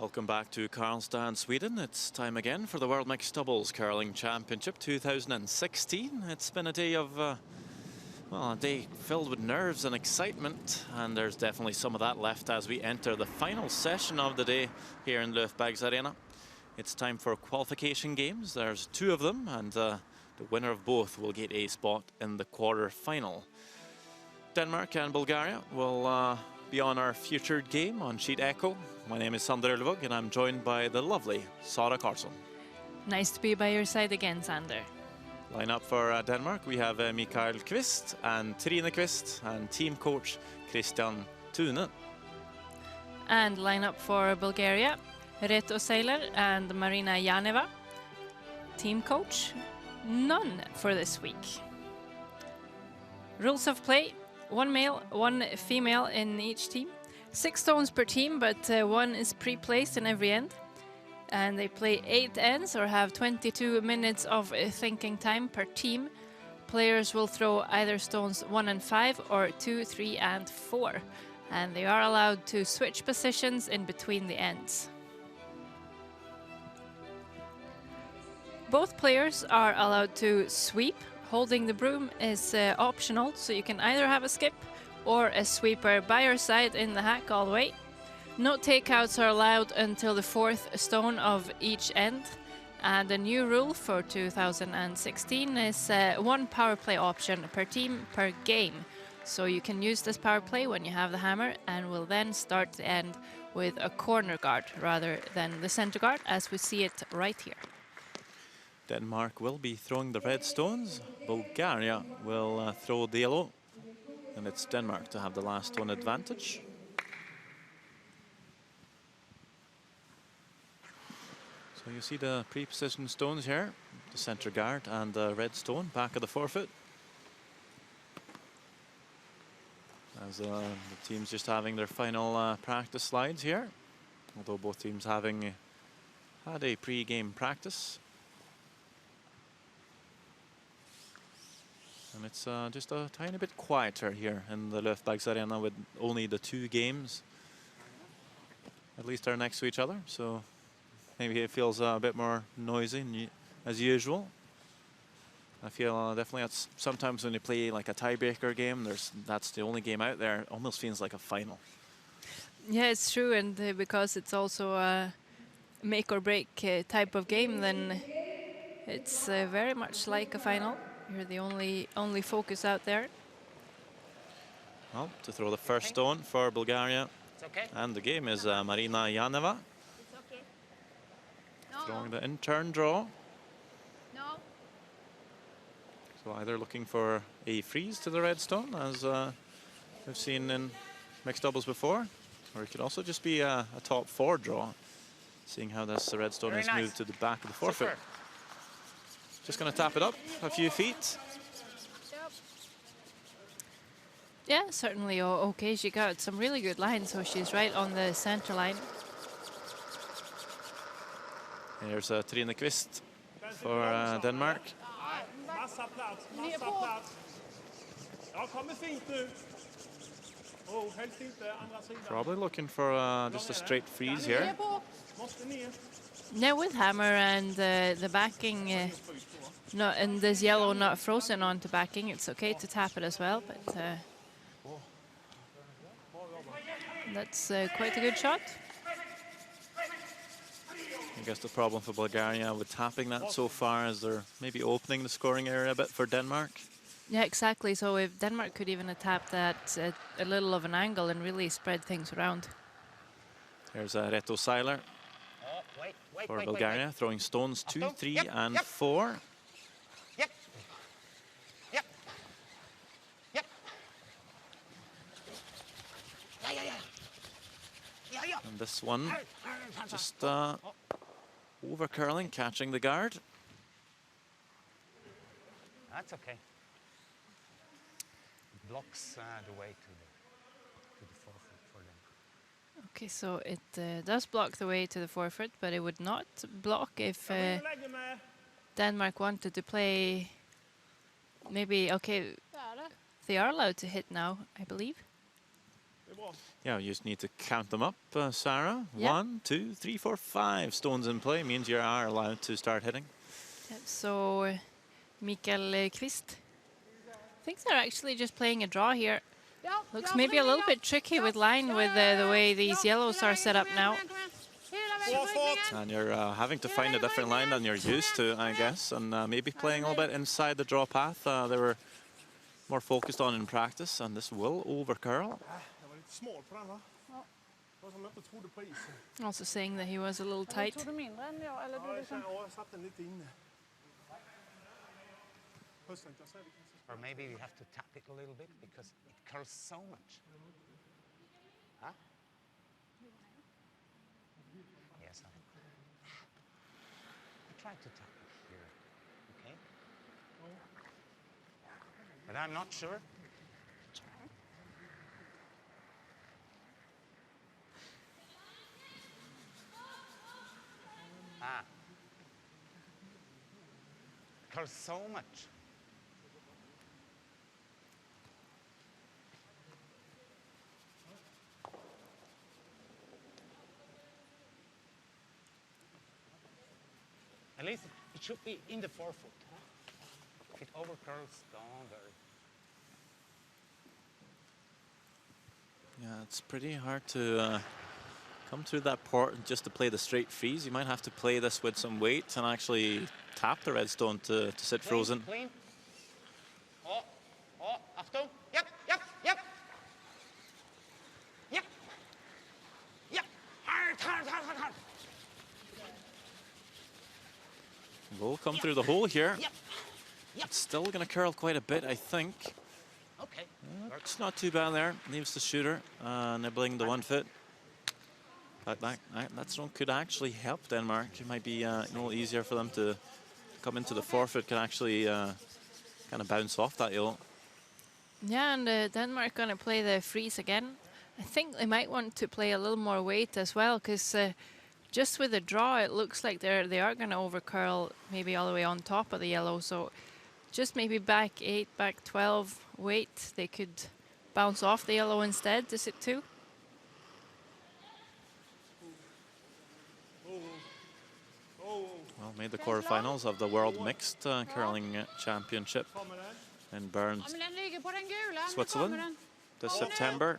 Welcome back to Karlstad, Sweden. It's time again for the World Mixed Doubles Curling Championship 2016. It's been a day of, well, a day filled with nerves and excitement, and there's definitely some of that left as we enter the final session of the day here in Löfbergs Arena. It's time for qualification games. There's two of them, and the winner of both will get a spot in the quarter-final. Denmark and Bulgaria will be on our featured game on Sheet Echo. My name is Sander Ulvåg, and I'm joined by the lovely Sara Karlsson. Nice to be by your side again, Sander. Line up for Denmark, we have Mikael Kvist and Trine Kvist and team coach Christian Thune. And line up for Bulgaria, Reto Seiler and Marina Janeva. Team coach, none for this week. Rules of play: one male, one female in each team. 6 stones per team, but one is pre-placed in every end. And they play 8 ends or have 22 minutes of thinking time per team. Players will throw either stones 1 and 5 or 2, 3 and 4. And they are allowed to switch positions in between the ends. Both players are allowed to sweep. Holding the broom is optional, so you can either have a skip or a sweeper by your side in the hack all the way. No takeouts are allowed until the 4th stone of each end. And the new rule for 2016 is 1 power play option per team per game. So you can use this power play when you have the hammer, and will then start the end with a corner guard rather than the center guard, as we see it right here. Denmark will be throwing the red stones. Bulgaria will throw the yellow. And it's Denmark to have the last stone advantage. So you see the pre-positioned stones here, the center guard and the red stone back of the forefoot. As the teams just having their final practice slides here, although both teams having had a pre-game practice. And it's just a tiny bit quieter here in the Löfbergs Arena with only the 2 games. At least they're next to each other, so maybe it feels a bit more noisy as usual. I feel definitely that's sometimes when you play like a tiebreaker game, that's the only game out there. It almost feels like a final. Yeah, it's true, and because it's also a make or break type of game, then it's very much like a final. You're the only focus out there. Well, to throw the first stone for Bulgaria. Okay. And the game is Marina Janeva. It's okay. No. Throwing the in-turn draw. No. So either looking for a freeze to the red stone, as we've seen in mixed doubles before, or it could also just be a top 4 draw, seeing how this red stone Very is nice. moved to the back of the forefoot. Super. Just going to tap it up a few feet. Yep. Yeah, certainly okay. She got some really good lines, so she's right on the center line. Here's Trine Kvist for Denmark. Massa plats, massa plats. Ja, kommer fint nu. Oh, helst inte andra sidan. Probably looking for just a straight freeze here. Måste ner. Yeah, with hammer and the backing, and this yellow not frozen onto backing, it's okay to tap it as well. But that's quite a good shot. I guess the problem for Bulgaria with tapping that so far is they're maybe opening the scoring area a bit for Denmark. Yeah, exactly. So if Denmark could even have tapped that at a little of an angle and really spread things around. Here's Reto Seiler for Bulgaria, throwing stones 2, 3 and 4. Yep. Yep. Yep. Yeah. And this one just over curling, catching the guard. That's okay. It blocks the way to the forefoot for them. Okay, so it does block the way to the forefoot, but it would not block if Denmark wanted to play. Maybe, okay, they are allowed to hit now, I believe. Det är bra. Yeah, you just need to count them up, Sarah. Yeah. 1, 2, 3, 4, 5 stones in play means you are allowed to start hitting. Yep, so Mikael Kvist thinks they're actually just playing a draw here. Ja, Looks ja, maybe a little ja. bit tricky with line Ja, with ja, ja, the way ja. these Ja, yellows hela are vägen, set up kom igen, now. kom igen. Hela vägen på Bra ryggningen. fart. And you're having to find a different line than you're used to, I guess, and maybe playing a little bit inside the draw path. They were more focused on in practice, and this will overcurl. Jag var lite smal på den, va? Ja. Det var som jag inte trodde på isen. Also saying that he was a little Eller tight. tog du mindre än jag? Eller Ja, du jag liksom... känner- ja, jag satte den lite inne. Hösten, jag säger vi kan se. Or maybe we have to tap it a little bit because it curls so much. Huh? Yes, I tried to tap it here. Okay? But I'm not sure. Ah. Curls so much. At least it should be in the forefoot. If it overcurls, don't worry. Yeah, it's pretty hard to come through that port just to play the straight freeze. You might have to play this with some weight and actually tap the red stone to sit Clean, frozen. Clean. Oh, oh, Achtung. Yep, yep, yep. Yep. Yep. Hard, hard, hard, hard, hard. Will come through the hole here. Yep. Yep. It's still going to curl quite a bit, I think. Okay. It's not too bad there. Leaves the shooter nibbling the 1 foot. But that stone could actually help Denmark. It might be a little easier for them to come into the 4 foot. Can actually kind of bounce off that yellow. Yeah, and Denmark gonna play the freeze again. I think they might want to play a little more weight as well, because just with the draw, it looks like they are gonna overcurl maybe all the way on top of the yellow. So just maybe back 8, back 12 weight, they could bounce off the yellow instead to sit 2. Well, made the quarterfinals of the World Mixed Curling Championship Kommer den. in Bern, Ja, men den ligger på den gula. Nu kommer Switzerland den. this September.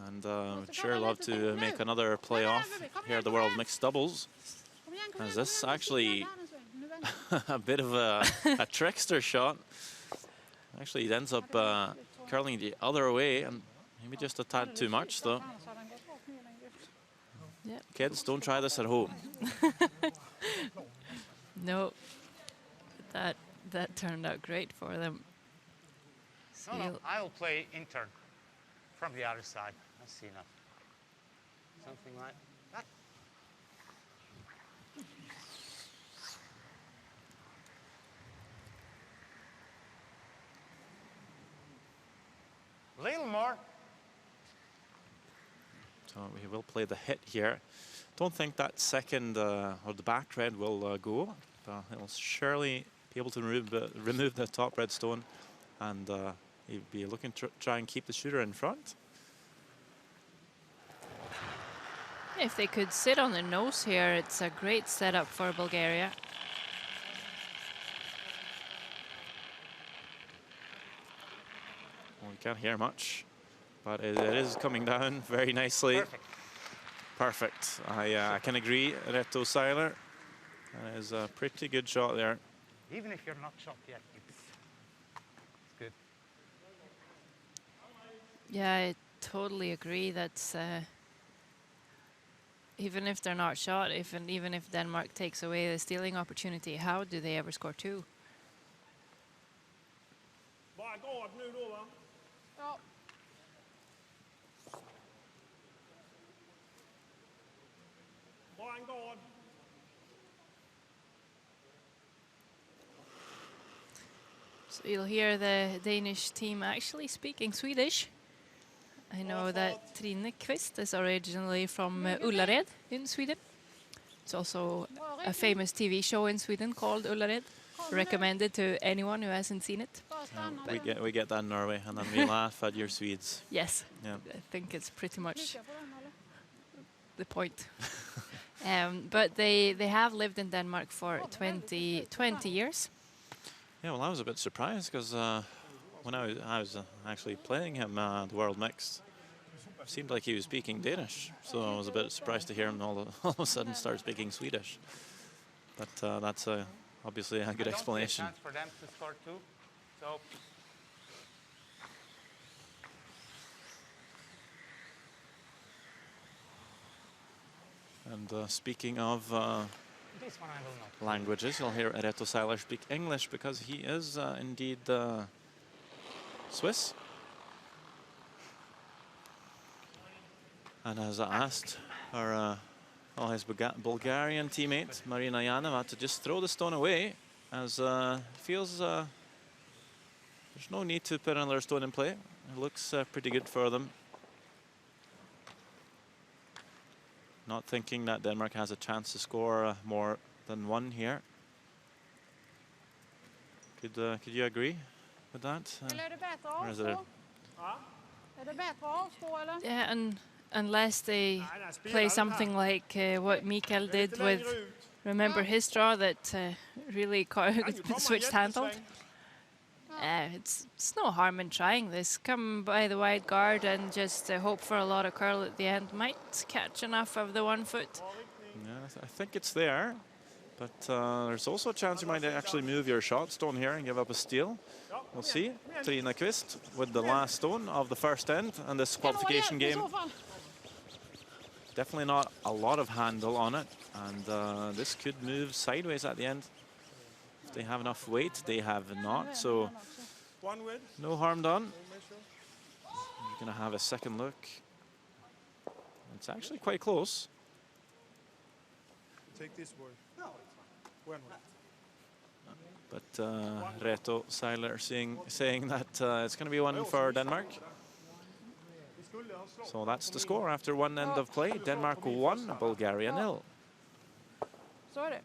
And would sure love to make another playoff here at the World Mixed Doubles. Kom igen, kom Is igen, this kom igen. actually Där, nu väntar. a bit of a trickster shot? Actually, it ends up curling the other way, and maybe just a tad too much, though. Annars hade den gått rakt ner den gula. Yep. Kids, don't try this at home. No, but that turned out great for them. So No, no, you'll- I'll play intern from the other side. I see enough. Something like that. Little more. So we will play the hit here. Don't think that second or the back red will go. He'll surely be able to remove the top red stone, and he'll be looking to try and keep the shooter in front. If they could sit on the nose here, it's a great setup for Bulgaria. Well, we can't hear much, but it is coming down very nicely. Perfect. Perfect. I can agree, Reto Seiler. That is a pretty good shot there. Even if you're not shot yet, it's good. Yeah, I totally agree. That's even if they're not shot, even if Denmark takes away the stealing opportunity, how do they ever score 2? Bara gard nu då, va? Ja. Bara en gard. So you'll hear the Danish team actually speaking Swedish. I know that Trine Kvist is originally from Ullared in Sweden. It's also a famous TV show in Sweden called Ullared. Recommended to anyone who hasn't seen it. Bra We get that in Norway, and then we laugh at your Swedes. Yes, Yeah. I think it's pretty much Klicka på den eller? the point. But they have lived in Denmark for 20 years. Yeah, well, I was a bit surprised because when I was actually playing him the World Mixed, it seemed like he was speaking Danish. So I was a bit surprised to hear him all of a sudden start speaking Swedish. But that's obviously a good explanation. Chance for them to score too. So And speaking of this one I will not. languages, you'll hear Reto Seiler speak English because he is indeed Swiss. And as I asked his Bulgarian teammate Marina Yanova to just throw the stone away, as feels there's no need to put another stone in play. It looks pretty good for them. Not thinking that Denmark has a chance to score more than one here. Could you agree with that? Eller är det bättre Or att is it avstå? Är det bättre att avstå eller? Yeah, and unless they Nej, spela play den something här. like what Mikael Lite did längre with, ut. remember his draw that really Ja, nu kommer switched en handled? jättesväng. It's no harm in trying this. Come by the wide guard and just hope for a lot of curl at the end. Might catch enough of the 1 foot. Yeah, I think it's there. But there's also a chance you might actually move your shot stone here and give up a steal. We'll see. Trina Kvist with the last stone of the first end and this qualification game. Definitely not a lot of handle on it, and this could move sideways at the end. If they have enough weight, they have not, so One win. no harm done. No measure. You're gonna have a second look. It's actually quite close. Take this one. One. But Reto Seiler saying that it's going to be one for Denmark. Vi skulle ha slått. So that's the score after one end of play. Denmark 1, Bulgaria 0. Så är det.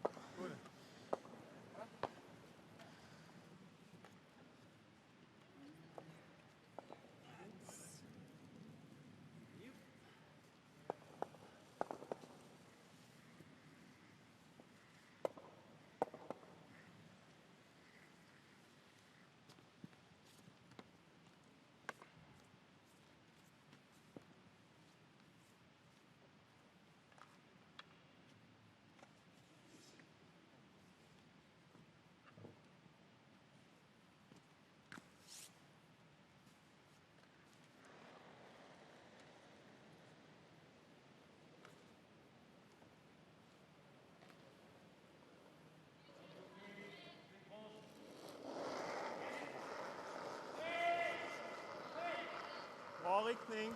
Bra riktning.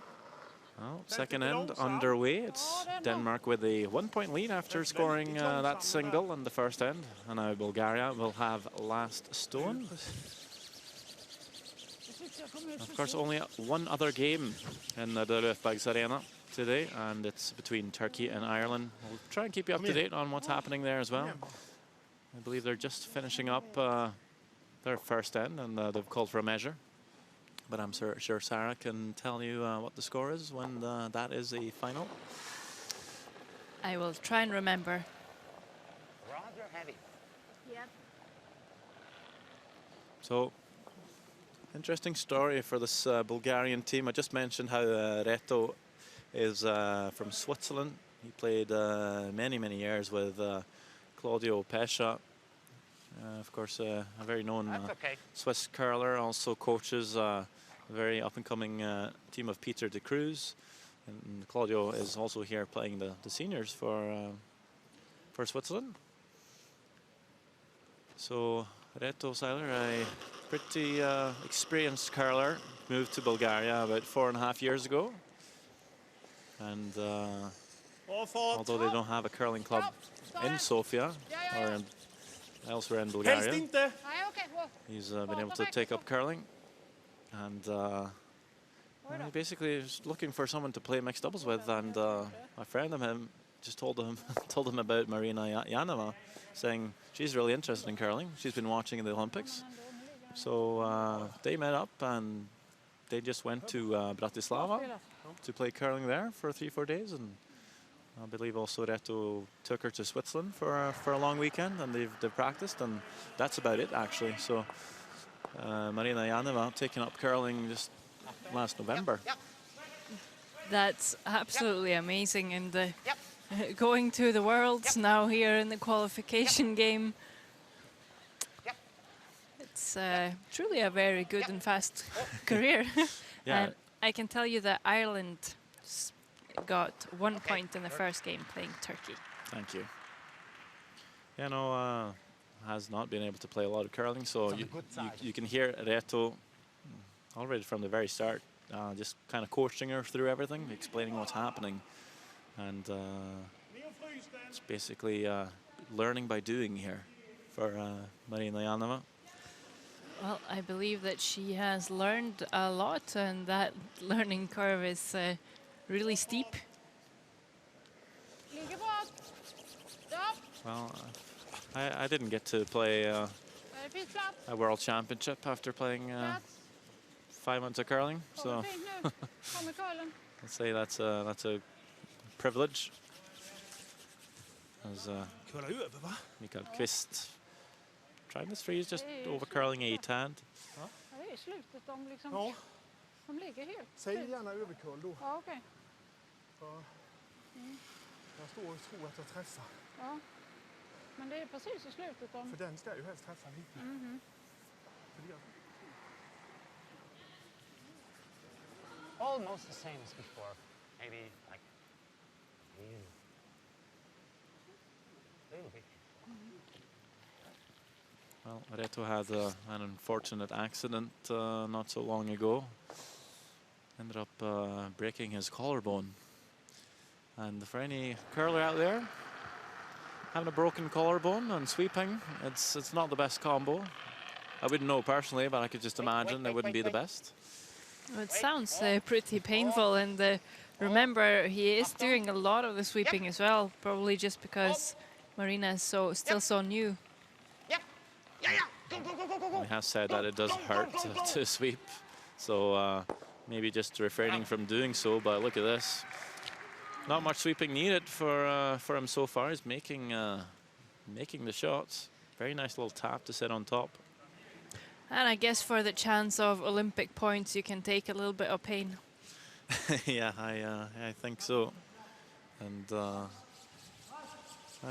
Well, second end underway. It's Denmark with a 1-point lead after scoring that single in the first end. And now Bulgaria will have last stone. Of course, only one other game in the Löfbergs Arena today, and it's between Turkey and Ireland. We'll try and keep you up to date on what's happening there as well. I believe they're just finishing up their first end, and they've called for a measure. But I'm sure Sarah can tell you what the score is when that is a final. I will try and remember. Rather heavy. Ja. So, interesting story for this Bulgarian team. I just mentioned how Reto is from Switzerland. He played many years with Claudio Pescia. Of course, a very known That's okay. Swiss curler, also coaches a very up-and-coming team of Peter de Cruz. And Claudio is also here playing the seniors for Switzerland. So Reto Seiler, a pretty experienced curler, moved to Bulgaria about 4.5 years ago. And Bra fart. although they don't have a curling club in Sofia or elsewhere in Helst Bulgaria, inte. Nej, okej. Wow. he's been able to take up curling. And he basically is looking for someone to play mixed doubles with. And a friend of him just told him about Marina Yanova, saying she's really interested in curling. She's been watching the Olympics. So they met up and they just went to Bratislava to play curling there for 3-4 days, and I believe also Reto took her to Switzerland for a long weekend, and they've practiced, and that's about it actually. So Marina Janeva taking up curling just last November. That's absolutely amazing, and going to the Worlds now here in the qualification game. It's truly a very good and fast career. Yeah. And I can tell you that Ireland got 1 point in the first game playing Turkey. Thank you. Yeah, no, has not been able to play a lot of curling, so you can hear Reto already from the very start, just kind of coaching her through everything, explaining what's happening, and it's basically learning by doing here for Marina Janeva. Well, I believe that she has learned a lot, and that learning curve is really steep. Ligger bra. Ja. Well, I didn't get to play Det finns plats. a World Championship after playing Plats. 5 months of curling, so Kommer fint nu. Kommer kullen. let's say that's a privilege. As Curla över va? Mikael Kvist trying this freeze, just over curling a tad. Ja, det är slutet. De liksom... Ja, De ligger helt. säg gärna överkurl då. Ja, okej. Jag står och tror att jag träffar. Ja. Men det är precis i slutet. För den ska ju helst träffa lite. För det Almost the same as before. Maybe like little bit. Well, Reto had an unfortunate accident not so long ago. Ended up breaking his collarbone. And for any curler out there having a broken collarbone and sweeping, it's not the best combo. I wouldn't know personally, but I could just imagine it wouldn't be the best. Well, it sounds pretty painful, and remember, he is doing a lot of the sweeping as well, probably just because Marina is still so new. He has said that it does hurt to sweep, so maybe just refraining from doing so. But look at this. Not much sweeping needed for him so far. He's making the shots. Very nice little tap to sit on top. And I guess for the chance of Olympic points, you can take a little bit of pain. Yeah, I think so. And I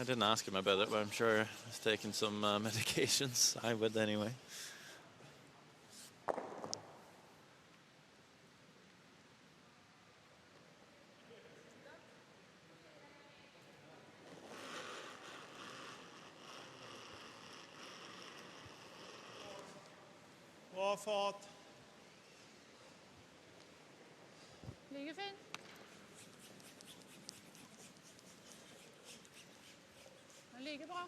didn't ask him about it, but I'm sure he's taking some medications. I would anyway. Bra fart. Ligger fint. Den ligger bra.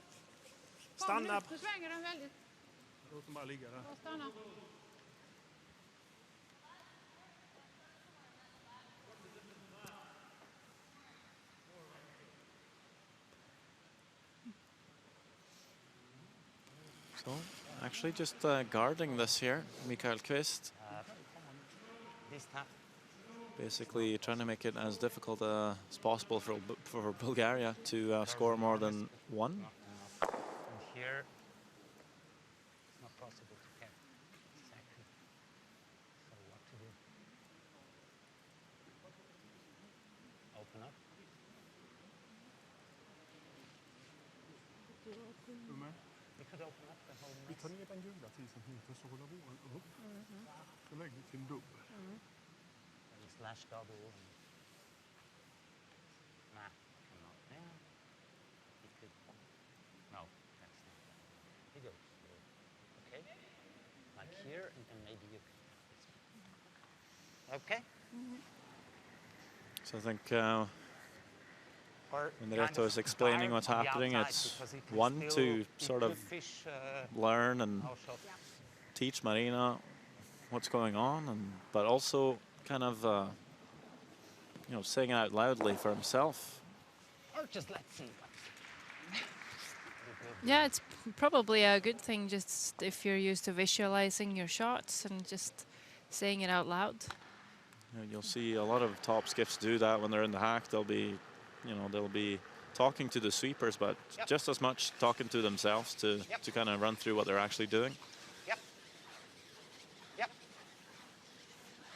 Kom Stanna. nu svänger den väldigt. Låt den bara ligga där. Ja, stanna. So actually just guarding this here, Mikael Kvist. This time. Basically trying to make it as difficult as possible for Bulgaria to score more than one. And here, it's not possible to get second. So what to do? Open up. We could open up the whole Vi mess. tar ner den gula tisen hit och så håller våren upp. Så lägger vi till en dubbel. And slash double. Nah, cannot. Yeah. He could. No, that's not that. He goes. Okay. Like here, and then maybe you can. Okay. So I think Or when kind Reto of is explaining bar what's on the happening, outside, it's because he can one still- to he sort could of fish, learn and our shot. teach Marina what's going on, but also kind of saying it out loudly for himself. Or just let's see. Yeah, it's probably a good thing just if you're used to visualizing your shots and just saying it out loud. You'll see a lot of top skips do that when they're in the hack. They'll be, they'll be talking to the sweepers, but just as much talking to themselves to kind of run through what they're actually doing. Yep. Yep.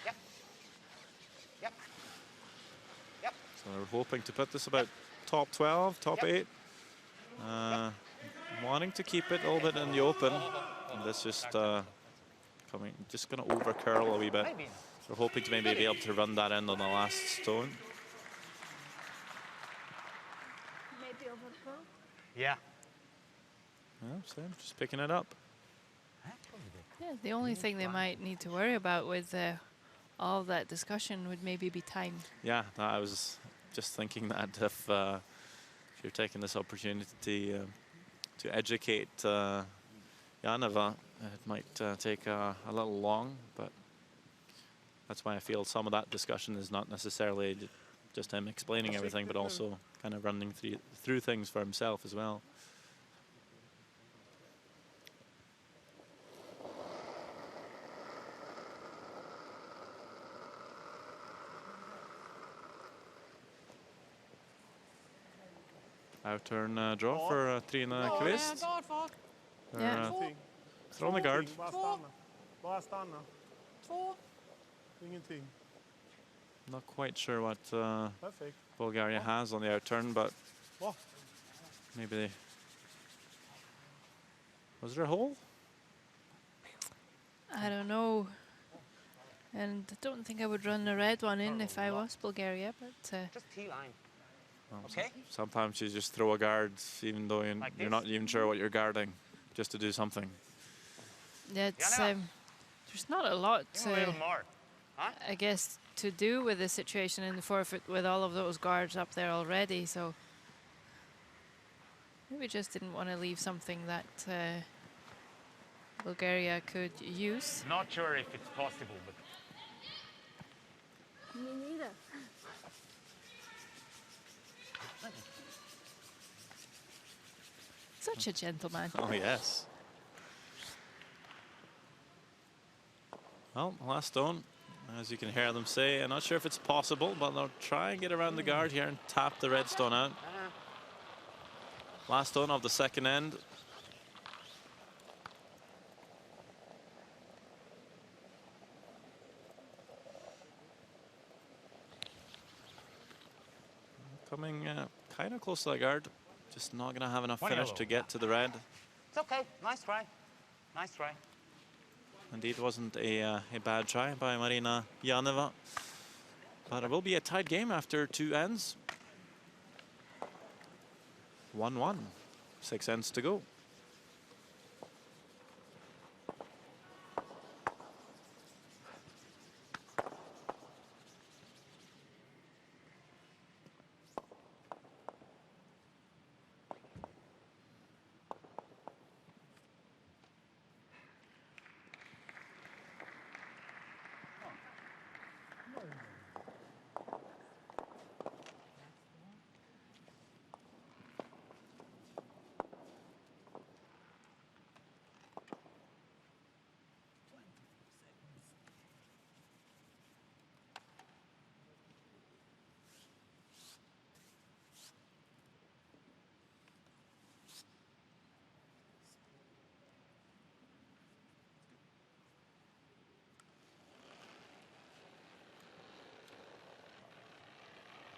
Yep. Yep. Yep. So we're hoping to put this about top 12, top 8. Wanting to keep it a little bit in the open. And this just just going to over curl a wee bit. Maybe. We're hoping to maybe be able to run that in on the last stone. Maybe over the curve. Yeah. Yeah, same, just picking it up. Yeah, the only thing they might need to worry about with all of that discussion would maybe be time. Yeah, I was just thinking that if you're taking this opportunity to educate Janeva, it might take a little long, but that's why I feel some of that discussion is not necessarily just him explaining everything, but also kind of running through things for himself as well. Outturn draw for Trine Kvist. Guard fart. Yeah. Throw on the guard. Bara stanna. Bara stanna. 2. Ingenting. Not quite sure what Perfekt. Bulgaria has on the outturn, but Bra. maybe they... Was there a hole? I don't know. And I don't think I would run the red one in if I was Bulgaria, but Just T-line. Well, Okay. Sometimes you just throw a guard even though you're, Like you're this? not even sure what you're guarding, just to do something. yeah, it's, Janeva. there's not a lot, A little more. Huh? I guess, to do with the situation in the forfeit with all of those guards up there already, so maybe just didn't want to leave something that Bulgaria could use. Not sure if it's possible, but Me neither. Such a gentleman. Oh, yes. Well, last stone, as you can hear them say, I'm not sure if it's possible, but they'll try and get around the guard here and tap the red stone out. Last stone of the second end. Coming kind of close to that guard. Just not going to have enough One finish yellow. to get to the red. it's okay. Nice try. Nice try. Indeed, wasn't a bad try by Marina Janeva. But it will be a tied game after 2 ends. 1-1. 6 ends to go.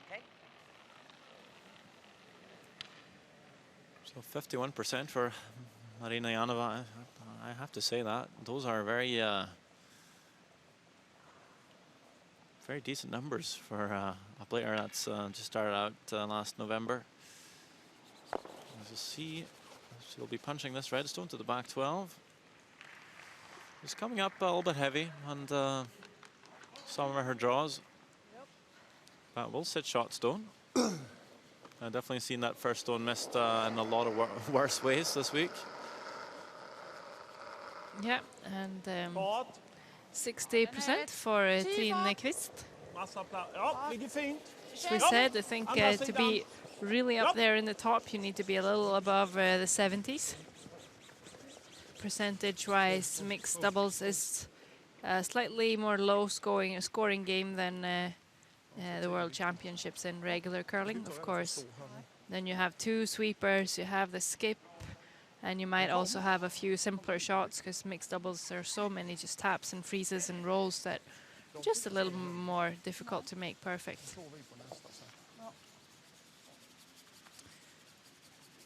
Okay. So 51% for Marina Janeva. I have to say that. Those are very, very decent numbers for a player that's just started out last November. As you see, she'll be punching this redstone to the back 12. It's coming up a little bit heavy on some of her draws. That will sit shot stone. I've definitely seen that first stone missed in a lot of worse ways this week. Yeah, and Bart. 60% for Trine Kvist. Massa plats. Ja, ligger fint. As we said, I think to be really up there in the top, you need to be a little above the 70s. percentage-wise, mixed doubles is a slightly more low-scoring game than the World Championships in regular curling, of course. Then you have 2 sweepers, you have the skip, and you might also have a few simpler shots, because mixed doubles there are so many just taps and freezes and rolls that just a little more difficult to make perfect.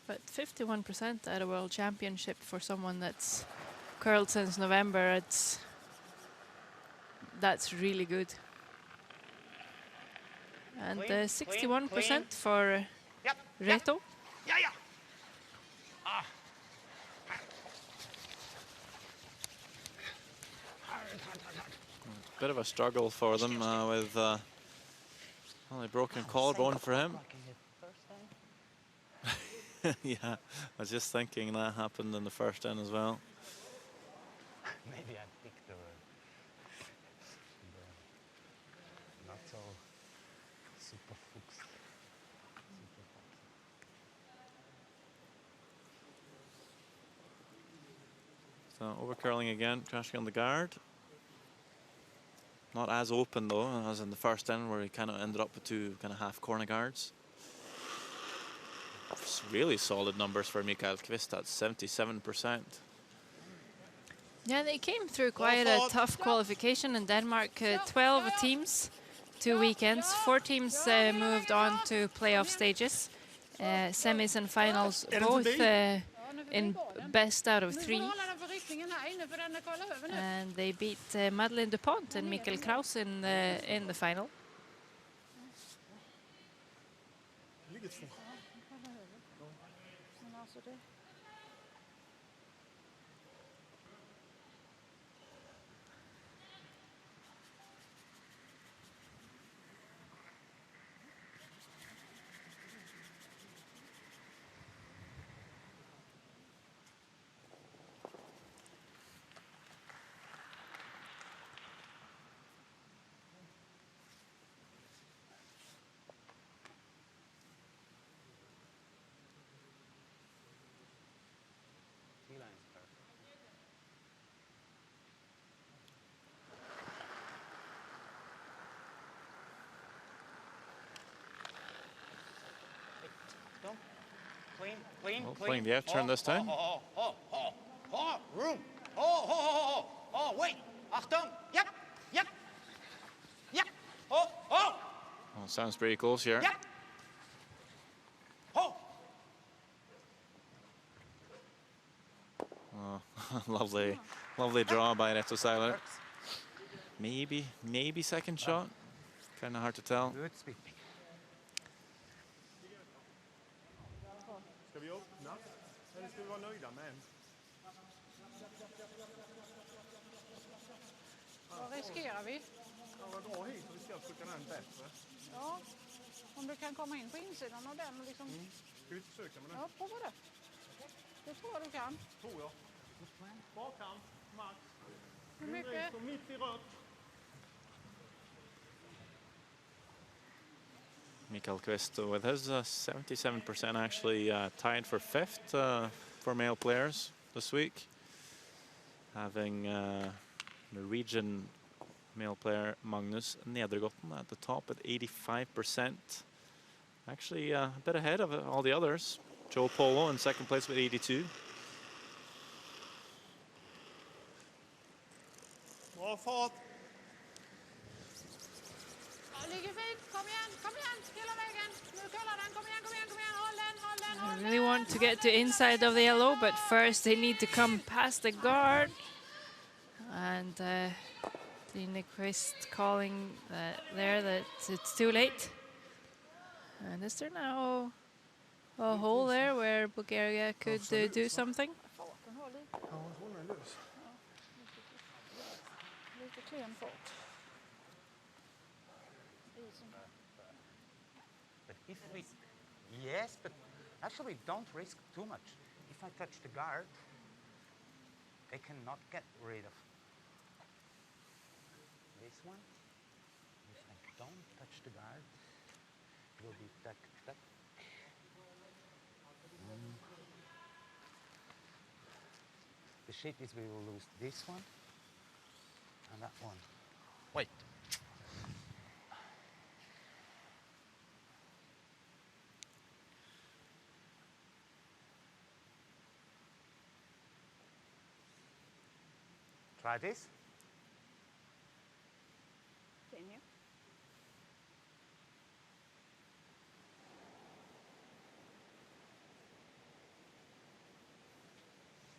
But 51% at a World Championship for someone that's curled since November, that's really good. And 61% for Reto. Yeah, yeah. Bit of a struggle for them with well, a broken collarbone for him. Yeah, I was just thinking that happened in the first end as well. Maybe I picked the not so super Fuchs. So over curling again, crashing on the guard. Not as open though as in the first end, where he kind of ended up with 2 kind of half corner guards. It's really solid numbers for Mikael Kvist at 77%. Yeah, they came through quite a tough qualification in Denmark. 12 teams, 2 weekends. 4 teams moved on to playoff stages. Semis and finals both in best out of 3. And they beat Madeleine Dupont and Mikkel Kraus in the final. Clean, Well, playing the F turn this time. Room. Wait. Achtung. Yep. Well, sounds pretty close here. Yep. Oh, lovely draw by Reto Seiler. Maybe second shot. Kind of hard to tell. Good sweeping. Ska vi öppna? Eller ska vi vara nöjda med en? Vad riskerar vi? Ja, vad dra hit och vi ska försöka den bättre. Ja, om du kan komma in på insidan av den och liksom... Ska vi försöka med det? Ja, prova det. Det tror jag du kan. Tror jag. Bakkant, max. Hur mycket? Och mitt i rött. Mikael Kvist with his 77% actually tied for 5th for male players this week. Having Norwegian male player Magnus Nedergotten at the top at 85%. Actually a bit ahead of all the others. Joe Polo in second place with 82. Bra fart. Ligger fint. Kom igen. Hela vägen. Nu kollar den. Kom igen. Håll den. I really want to get to inside of the yellow, but first they need to come past the guard. And Line Quist calling there that it's too late. And is there now a hole there where Bulgaria could do something? Farten har lite. Ja, hon är lös. Lite klen fart. But if we, yes, but actually don't risk too much. If I touch the guard, they cannot get rid of this one. If I don't touch the guard, it will be tuck. The shit is we will lose this one and that one. Wait. Try this. Continue.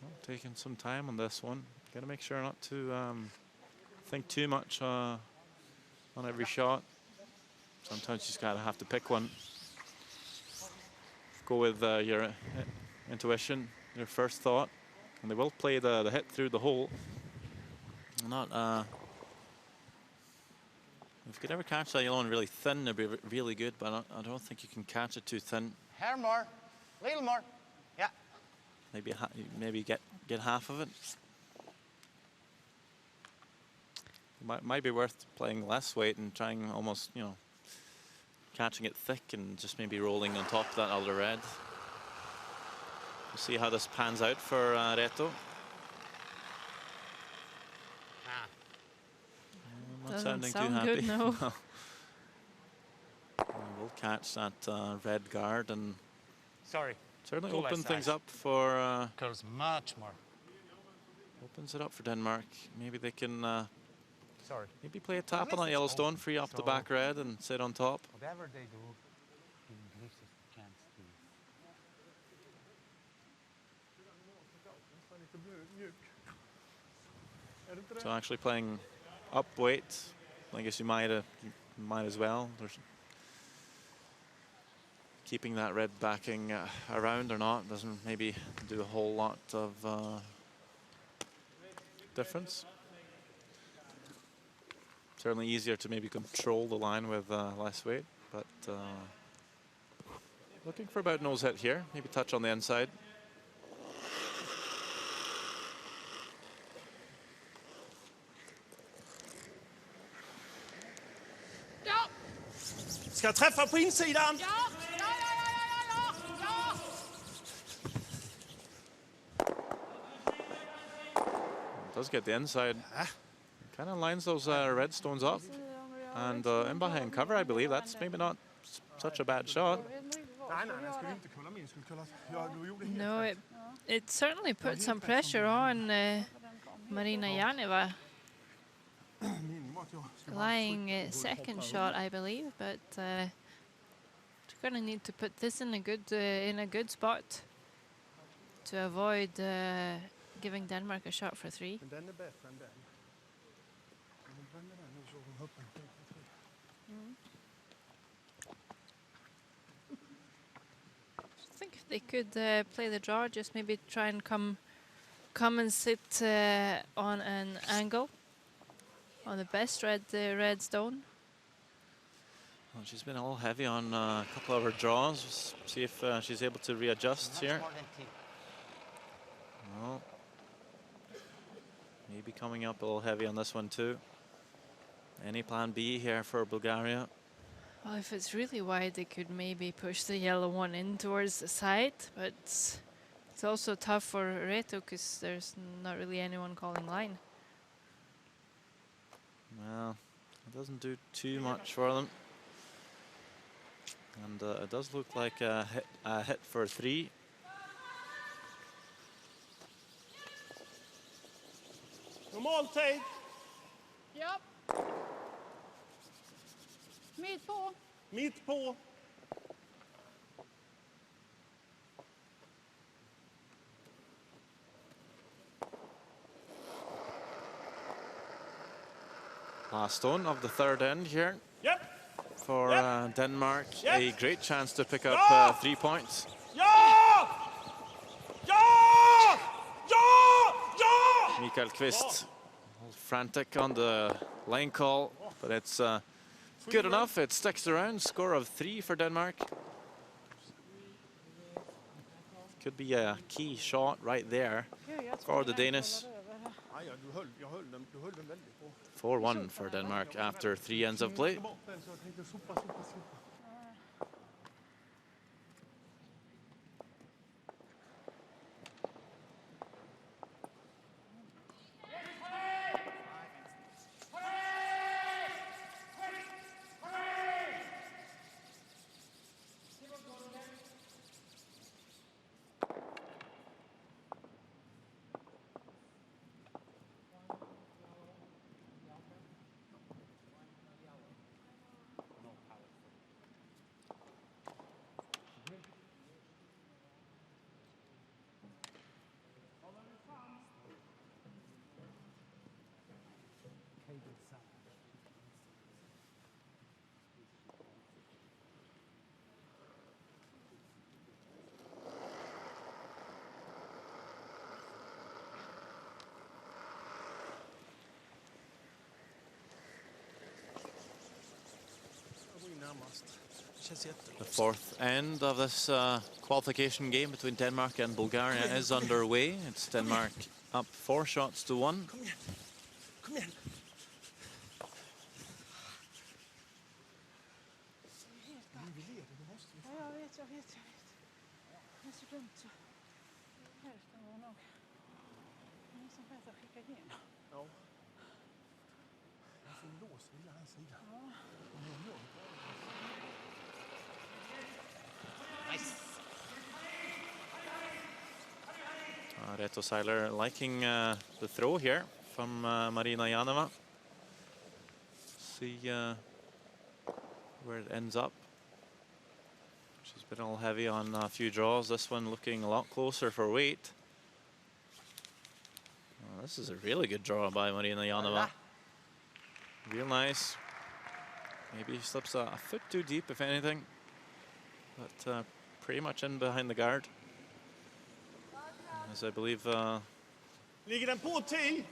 Well, taking some time on this one. Got to make sure not to think too much on every shot. Sometimes you just gotta have to pick one. Go with your intuition, your first thought, and they will play the hit through the hole. Not if you could ever catch that yellow one really thin, it'd be really good. But I don't think you can catch it too thin. Hair more, little more. Yeah. Maybe get half of it. Might be worth playing less weight and trying almost, you know, catching it thick and just maybe rolling on top of that other red. We'll see how this pans out for Reto. Not Doesn't sounding sound too happy. good, no. We'll catch that red guard and Sorry. certainly Too less open things size. up for. Curls much more. Opens it up for Denmark. Maybe they can Sorry. maybe play a tap least on that it's yellow stone, open, free up the so- back red and sit on top. Whatever they do, he gives us the chance to. Nästan lite mjuk. Är det inte det? So actually playing up weight, I guess you might as well. There's keeping that red backing around or not doesn't maybe do a whole lot of difference. Certainly easier to maybe control the line with less weight, but looking for about nose hit here. Maybe touch on the inside. Ja! Ska jag träffa på insidan? Ja! Ja, ja, ja, ja, ja, ja! Does get the inside. Kind of lines those red stones up. And in behind cover, I believe that's maybe not such a bad shot. Nej, jag skulle inte kolla min skull. Du gjorde helt No, rätt. it certainly put some pressure on Marina Janeva, Meningen var att jag skulle bara lying trycka och second hoppa shot, över. I believe, but she's gonna need to put this in a good spot to avoid giving Denmark a shot for three. Men den är bättre än den. Om hon bränner den nu så hon hoppar inte för fri. I think if they could play the draw, just maybe try and come and sit on an angle on the best red stone. Well, she's been all heavy on a couple of her draws. See if she's able to readjust Much here. more than tip. Well, maybe coming up a little heavy on this one too. Any plan B here for Bulgaria? Well, if it's really wide, they could maybe push the yellow one in towards the side, but it's also tough for Reto because there's not really anyone calling line. Well, it doesn't do too much for them. And it does look like a hit for three. Normaltid. Ja. Mitt på. Mitt på. Last stone of the third end here Japp. for Denmark. Yep. A great chance to pick up Ja! 3 points. Ja! Ja! Ja! Ja! Mikael Kvist, all frantic on the lane call, but it's good enough. It sticks around. Score of 3 for Denmark. Could be a key shot right there for the Danish. Nej, jag höll den väldigt bra. 4-1 for Denmark after 3 ends of play. Jag bort den så jag tänkte sopa. The fourth end of this qualification game between Denmark and Bulgaria is underway. It's Denmark up 4 shots to 1. Kom igen. Kom igen. Vi leder, det måste vi. Ja, jag vet. Det är så dumt så. Hälften var nog. Det är nästan bättre att skicka in. Ja. Jag får låsa hela hans sida. Nice. Reto Seiler liking the throw here from Marina Janova. See where it ends up. She's been all heavy on a few draws. This one looking a lot closer for weight. Oh, this is a really good draw by Marina Janova. Real nice. Maybe he slips a foot too deep, if anything. But pretty much in behind the guard. As I believe Ligger den på 10?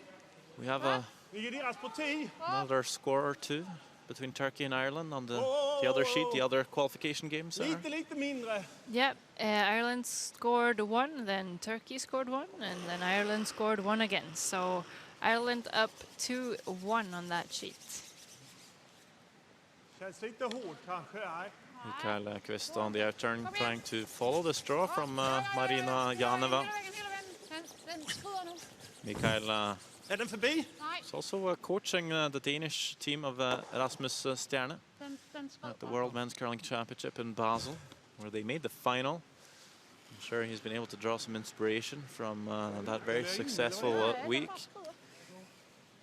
we have Ligger deras på 10? another score or two between Turkey and Ireland on the other sheet, the other qualification games. Lite mindre. Yep, Ireland scored 1, then Turkey scored 1, and then Ireland scored 1 again. So Ireland up 2-1 on that sheet. Känns lite hård kanske. Nej. Mikael Kvist on the outturn trying to follow this draw from Marina Janova. Den skrider nu. Mikael Är den förbi? Nej, is also coaching the Danish team of Rasmus Stjerne den skrider. at the World Men's Curling Championship in Basel, where they made the final. I'm sure he's been able to draw some inspiration from that very successful week.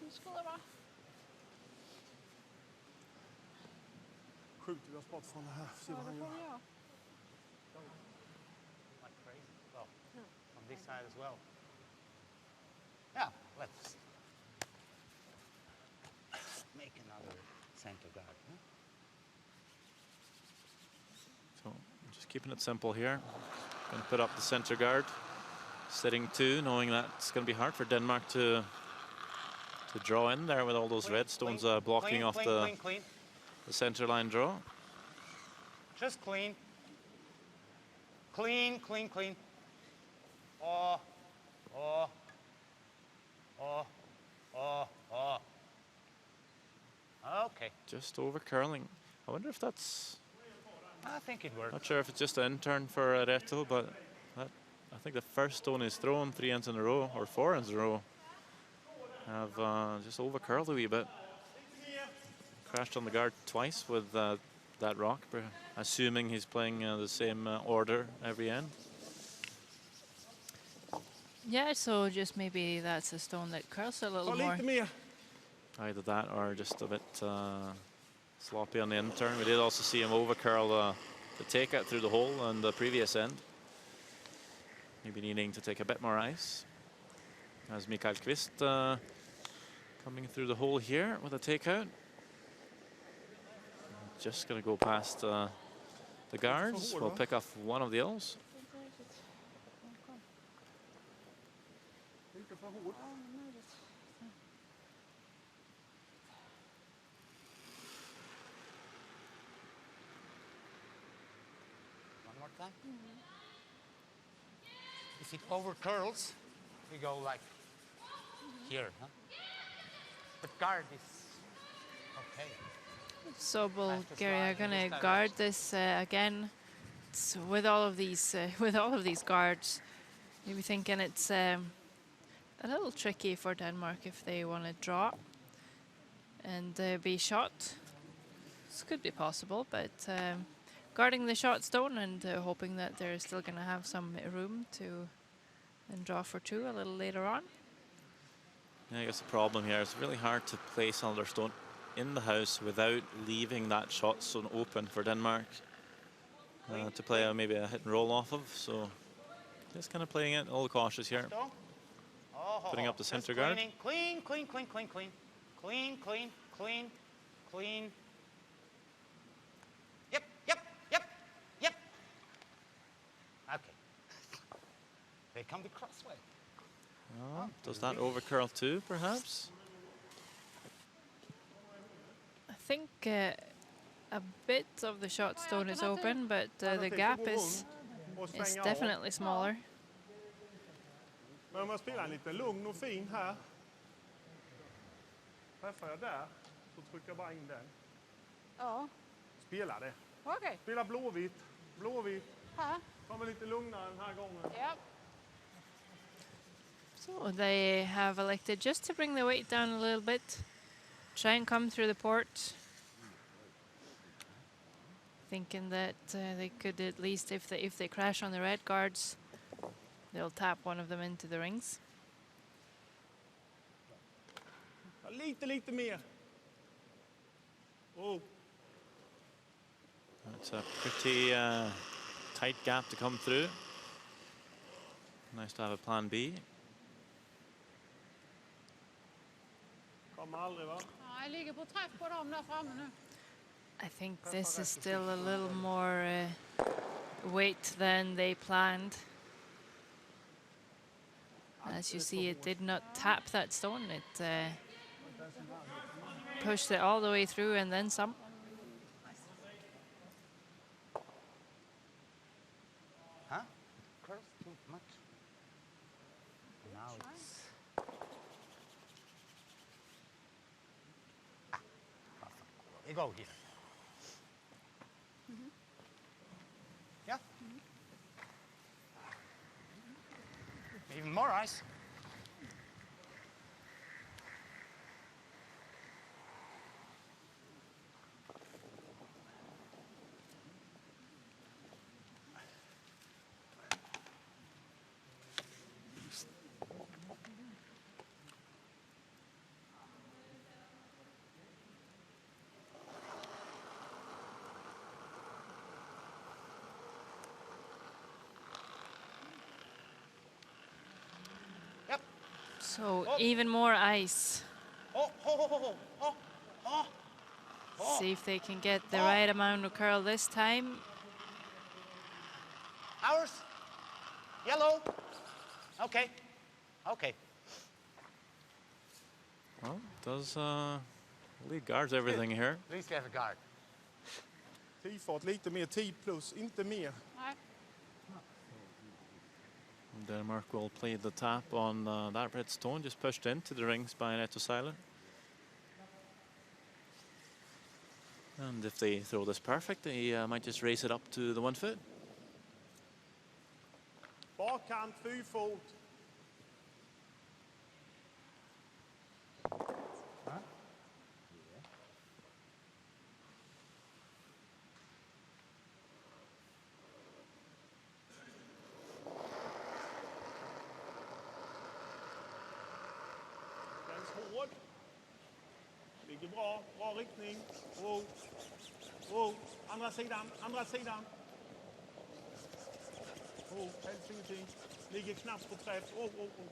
Den skrider bara. Skjuter vi oss bort från det här. Se vad han gör. Like crazy. Well, on this side as well. Yeah, let's make another center guard. Huh? So just keeping it simple here. Going to put up the center guard, sitting 2, knowing that it's going to be hard for Denmark to draw in there with all those red stones blocking Clean, off clean, clean. the center line draw. Just clean. Clean, clean, clean. Oh. Okay, Just over curling. I wonder if that's, I think it worked. not sure if it's just an intern for Reto, but I think the first stone is thrown 3 ends in a row, or 4 ends in a row. Have just over curled a wee bit. Crashed on the guard twice with that rock, assuming he's playing the same order every end. Yeah, so just maybe that's a stone that curls a little Ta more. lite mer. Either that or just a bit sloppy on the intern. We did also see him over curl the takeout through the hole on the previous end. Maybe needing to take a bit more ice. As Mikael Kvist coming through the hole here with a takeout. Just going to go past the guards. We'll pick off one of the L's. Lite för hård. One more time. If it over curls, we go like here, huh? But guard is okay. So Bulgaria are going to guard this again. So with all of these guards, maybe thinking it's a little tricky for Denmark if they want to draw and be shot. This could be possible, but guarding the shot stone and hoping that they're still going to have some room to then draw for 2 a little later on. Yeah, I guess the problem here is really hard to place another stone in the house without leaving that shot zone open for Denmark to play maybe a hit and roll off of. So just kind of playing it all cautious here. Stone. Oh, Putting up the just center guard. cleaning. Clean, clean, clean, clean, clean. Clean, clean, clean, clean. Yep, yep, yep, yep. Okay. They come the crossway. Oh, does that over curl too, perhaps? I think A bit of the shot stone is open, but the gap is definitely smaller. Men om jag spelar en lite lugn och fin här. Träffar jag där så trycker jag bara in den. Ja, Spela det. okej. Spela blåvitt. Blåvitt. Här. Ta mig lite lugnare den här gången. Ja. So they have elected just to bring the weight down a little bit, try and come through the port, thinking that they could at least, if they crash on the red guards, they'll tap one of them into the rings. Ja, lite mer. Oh. It's a pretty tight gap to come through. Nice to have a plan B. Kommer aldrig va? Ja, jag ligger på träff på dem där framme nu. I think this is still a little more weight than they planned. As you see, it did not tap that stone. It pushed it all the way through and then some. Huh? It curls too much. Now it's... You go here. Yeah? Even more ice. So even more ice. Oh, oh, oh, oh, oh, oh. See if they can get the right amount of curl this time. Ours? Yellow? Okay. Okay. Well, does lead guards everything here. At least we have a guard. Tifart lite mer tid plus, inte mer. Nej. Denmark will play the tap on that red stone, just pushed into the rings by Neto Seiler. And if they throw this perfect, they might just race it up to the 1 foot. Bakkant, fyrfot. Hård. Ligger bra, bra riktning. Oh. Oh. Andra sidan, andra sidan. Oh, helst ingenting. Ligger knappt på träff. Oh, oh, oh.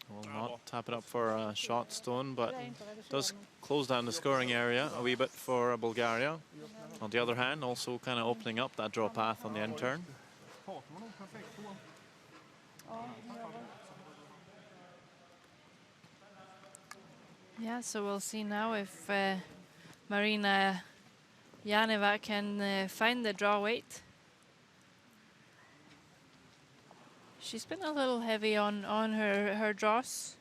Will not tap it up for a shot stone, but does close down the scoring area a wee bit for Bulgaria. On the other hand, also kind of opening up that draw path on the end turn. Yeah, so we'll see now if Marina Janeva can find the draw weight. She's been a little heavy on her draws.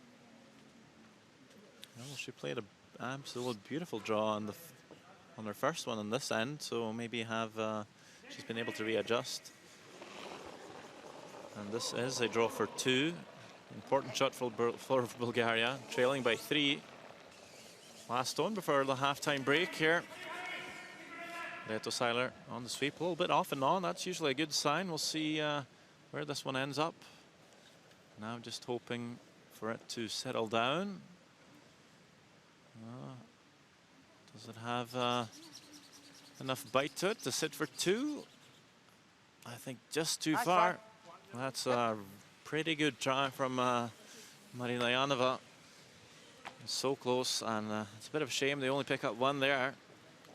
Well, she played an absolute beautiful draw on on her first one on this end, so maybe she's been able to readjust. And this is a draw for 2. Important shot for Bulgaria, trailing by 3. Last stone before the half-time break here. Neto Seiler on the sweep, a little bit off and on. That's usually a good sign. We'll see where this one ends up. Now just hoping for it to settle down. Does it have enough bite to it to sit for 2? I think just too far. That's a pretty good try from Marina Janeva. So close, and it's a bit of a shame they only pick up 1 there.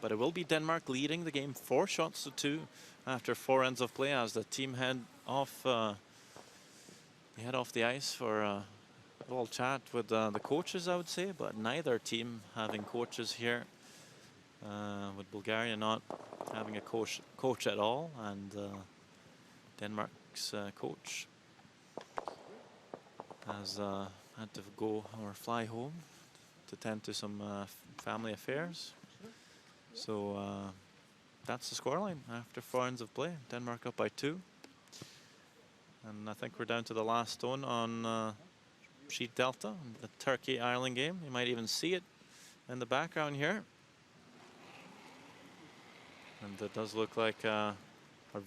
But it will be Denmark leading the game 4 shots to 2 after 4 ends of play as the team head off the ice for a little chat with the coaches, I would say, but neither team having coaches here. With Bulgaria not having a coach at all, and Denmark's coach has had to go or fly home to tend to some family affairs. So that's the scoreline after 4 ends of play. Denmark up by 2. And I think we're down to the last stone on sheet delta, the Turkey-Ireland game. You might even see it in the background here. And it does look like a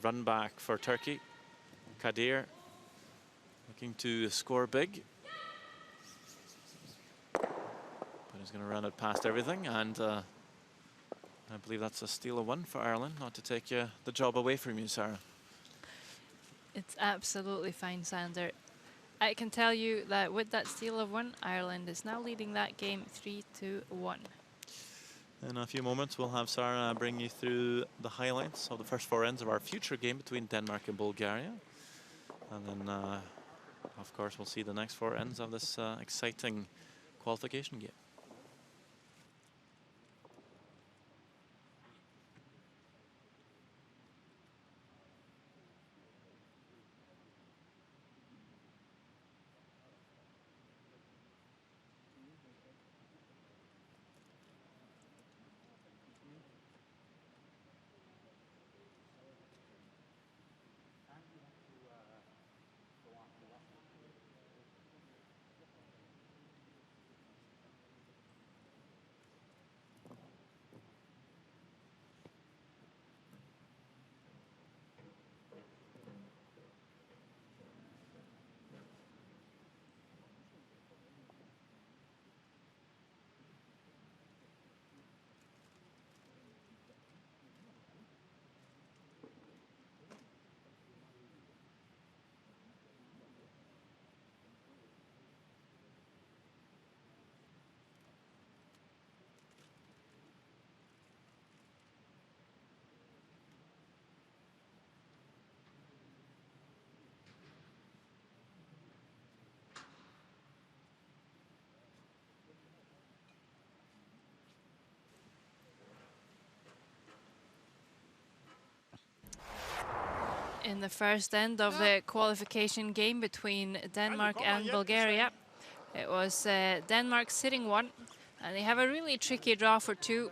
run back for Turkey. Kadir looking to score big. But he's going to run it past everything. And I believe that's a steal of 1 for Ireland, not to take the job away from you, Sarah. It's absolutely fine, Sander. I can tell you that with that steal of 1, Ireland is now leading that game 3-1. In a few moments, we'll have Sarah bring you through the highlights of the first 4 ends of our future game between Denmark and Bulgaria. And then, of course, we'll see the next 4 ends of this exciting qualification game. In the first end of the qualification game between Denmark and Bulgaria, it was Denmark sitting 1, and they have a really tricky draw for 2.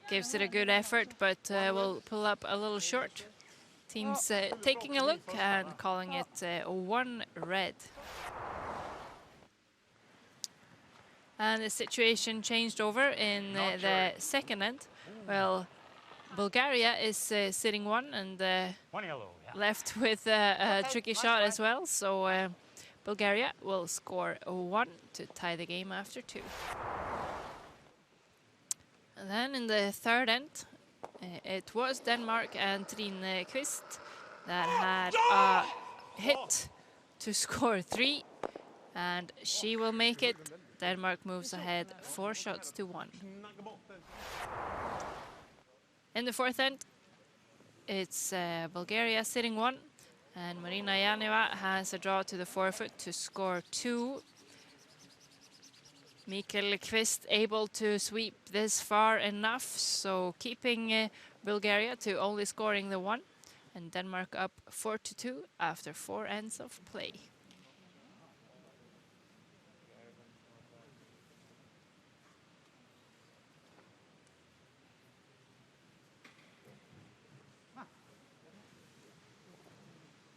Gives it a good effort, but will pull up a little short. Teams taking a look and calling it 1 red. And the situation changed over in the second end. Well, Bulgaria is sitting 1 and 1 yellow, yeah. left with a tricky shot as well. So Bulgaria will score 1 to tie the game after 2. And then in the third end, it was Denmark and Trine Kvist that had a hit to score 3. And she will make it. Denmark moves ahead 4 shots to 1. In the fourth end, it's Bulgaria sitting 1, and Marina Janeva has a draw to the forefoot to score 2. Mikkel Kvist able to sweep this far enough, so keeping Bulgaria to only scoring the 1, and Denmark up 4-2 after 4 ends of play.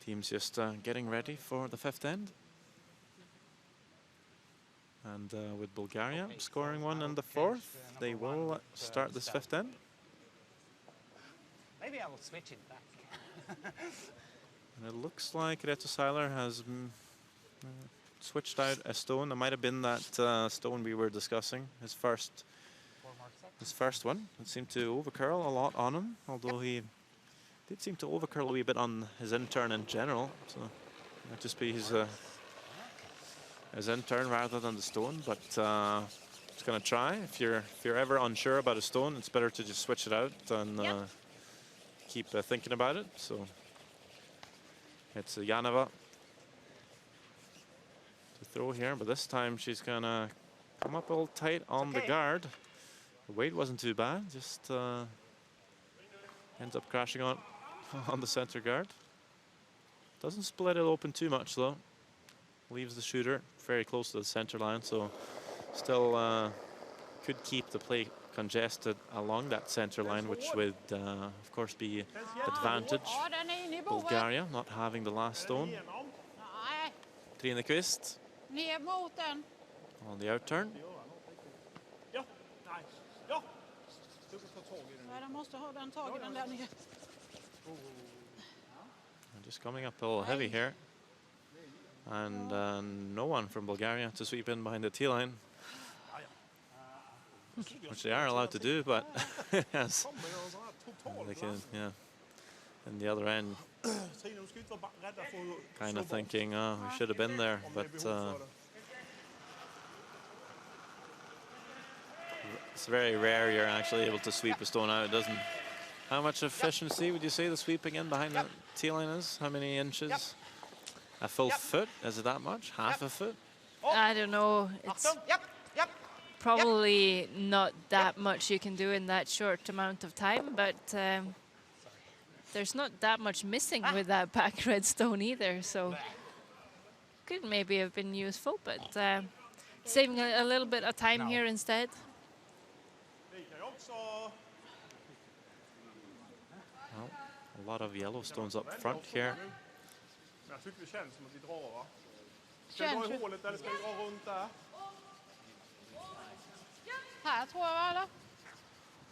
Teams just getting ready for the 5th end. And with Bulgaria scoring 1 in the 4th, they will start this 5th end. Maybe I will switch it back. And it looks like Reto Seiler has switched out a stone. It might have been that stone we were discussing, his first one. It seemed to overcurl a lot on him, although he did seem to overcurl a wee bit on his in-turn in general. So it might just be his in-turn rather than the stone, but just gonna try. If you're ever unsure about a stone, it's better to just switch it out and keep thinking about it. So it's Janeva to throw here, but this time she's gonna come up a little tight on the guard. The weight wasn't too bad, just ends up crashing on on the center guard. Doesn't split it open too much though. Leaves the shooter very close to the center line, so still could keep the play congested along that center line, which would of course be advantage Ja, den är inne i boet. Bulgaria not having the last stone. Igenom. Nej, Trine Kvist ner mot den. on the outturn. Ja, nej. Ja. Du får ta tag i den. Nej, den måste ha den tag i den där nere. And just coming up a little heavy here. And no one from Bulgaria to sweep in behind the tee line, which they are allowed to do, but yes, Kommer jag så här totalt. they can, yeah. And the other end, Trine, de ska inte vara rädda för att kind slå of bort thinking, oh, we should have been there, om det är but behov för det. it's very rare you're actually able to sweep a stone out. It doesn't. How much efficiency would you say the sweeping in behind the tee line is? How many inches? A full foot? Is it that much? Half a foot? I don't know. It's probably not that much you can do in that short amount of time, but there's not that much missing with that back red stone either, so could maybe have been useful, but saving a little bit of time here instead. Vi kan ju också... Well, a lot of yellow stones up front here. Men jag tycker det känns som att vi drar, va? Ska vi Känns dra i ju. hålet eller ska vi dra runt där? Här tror jag, eller?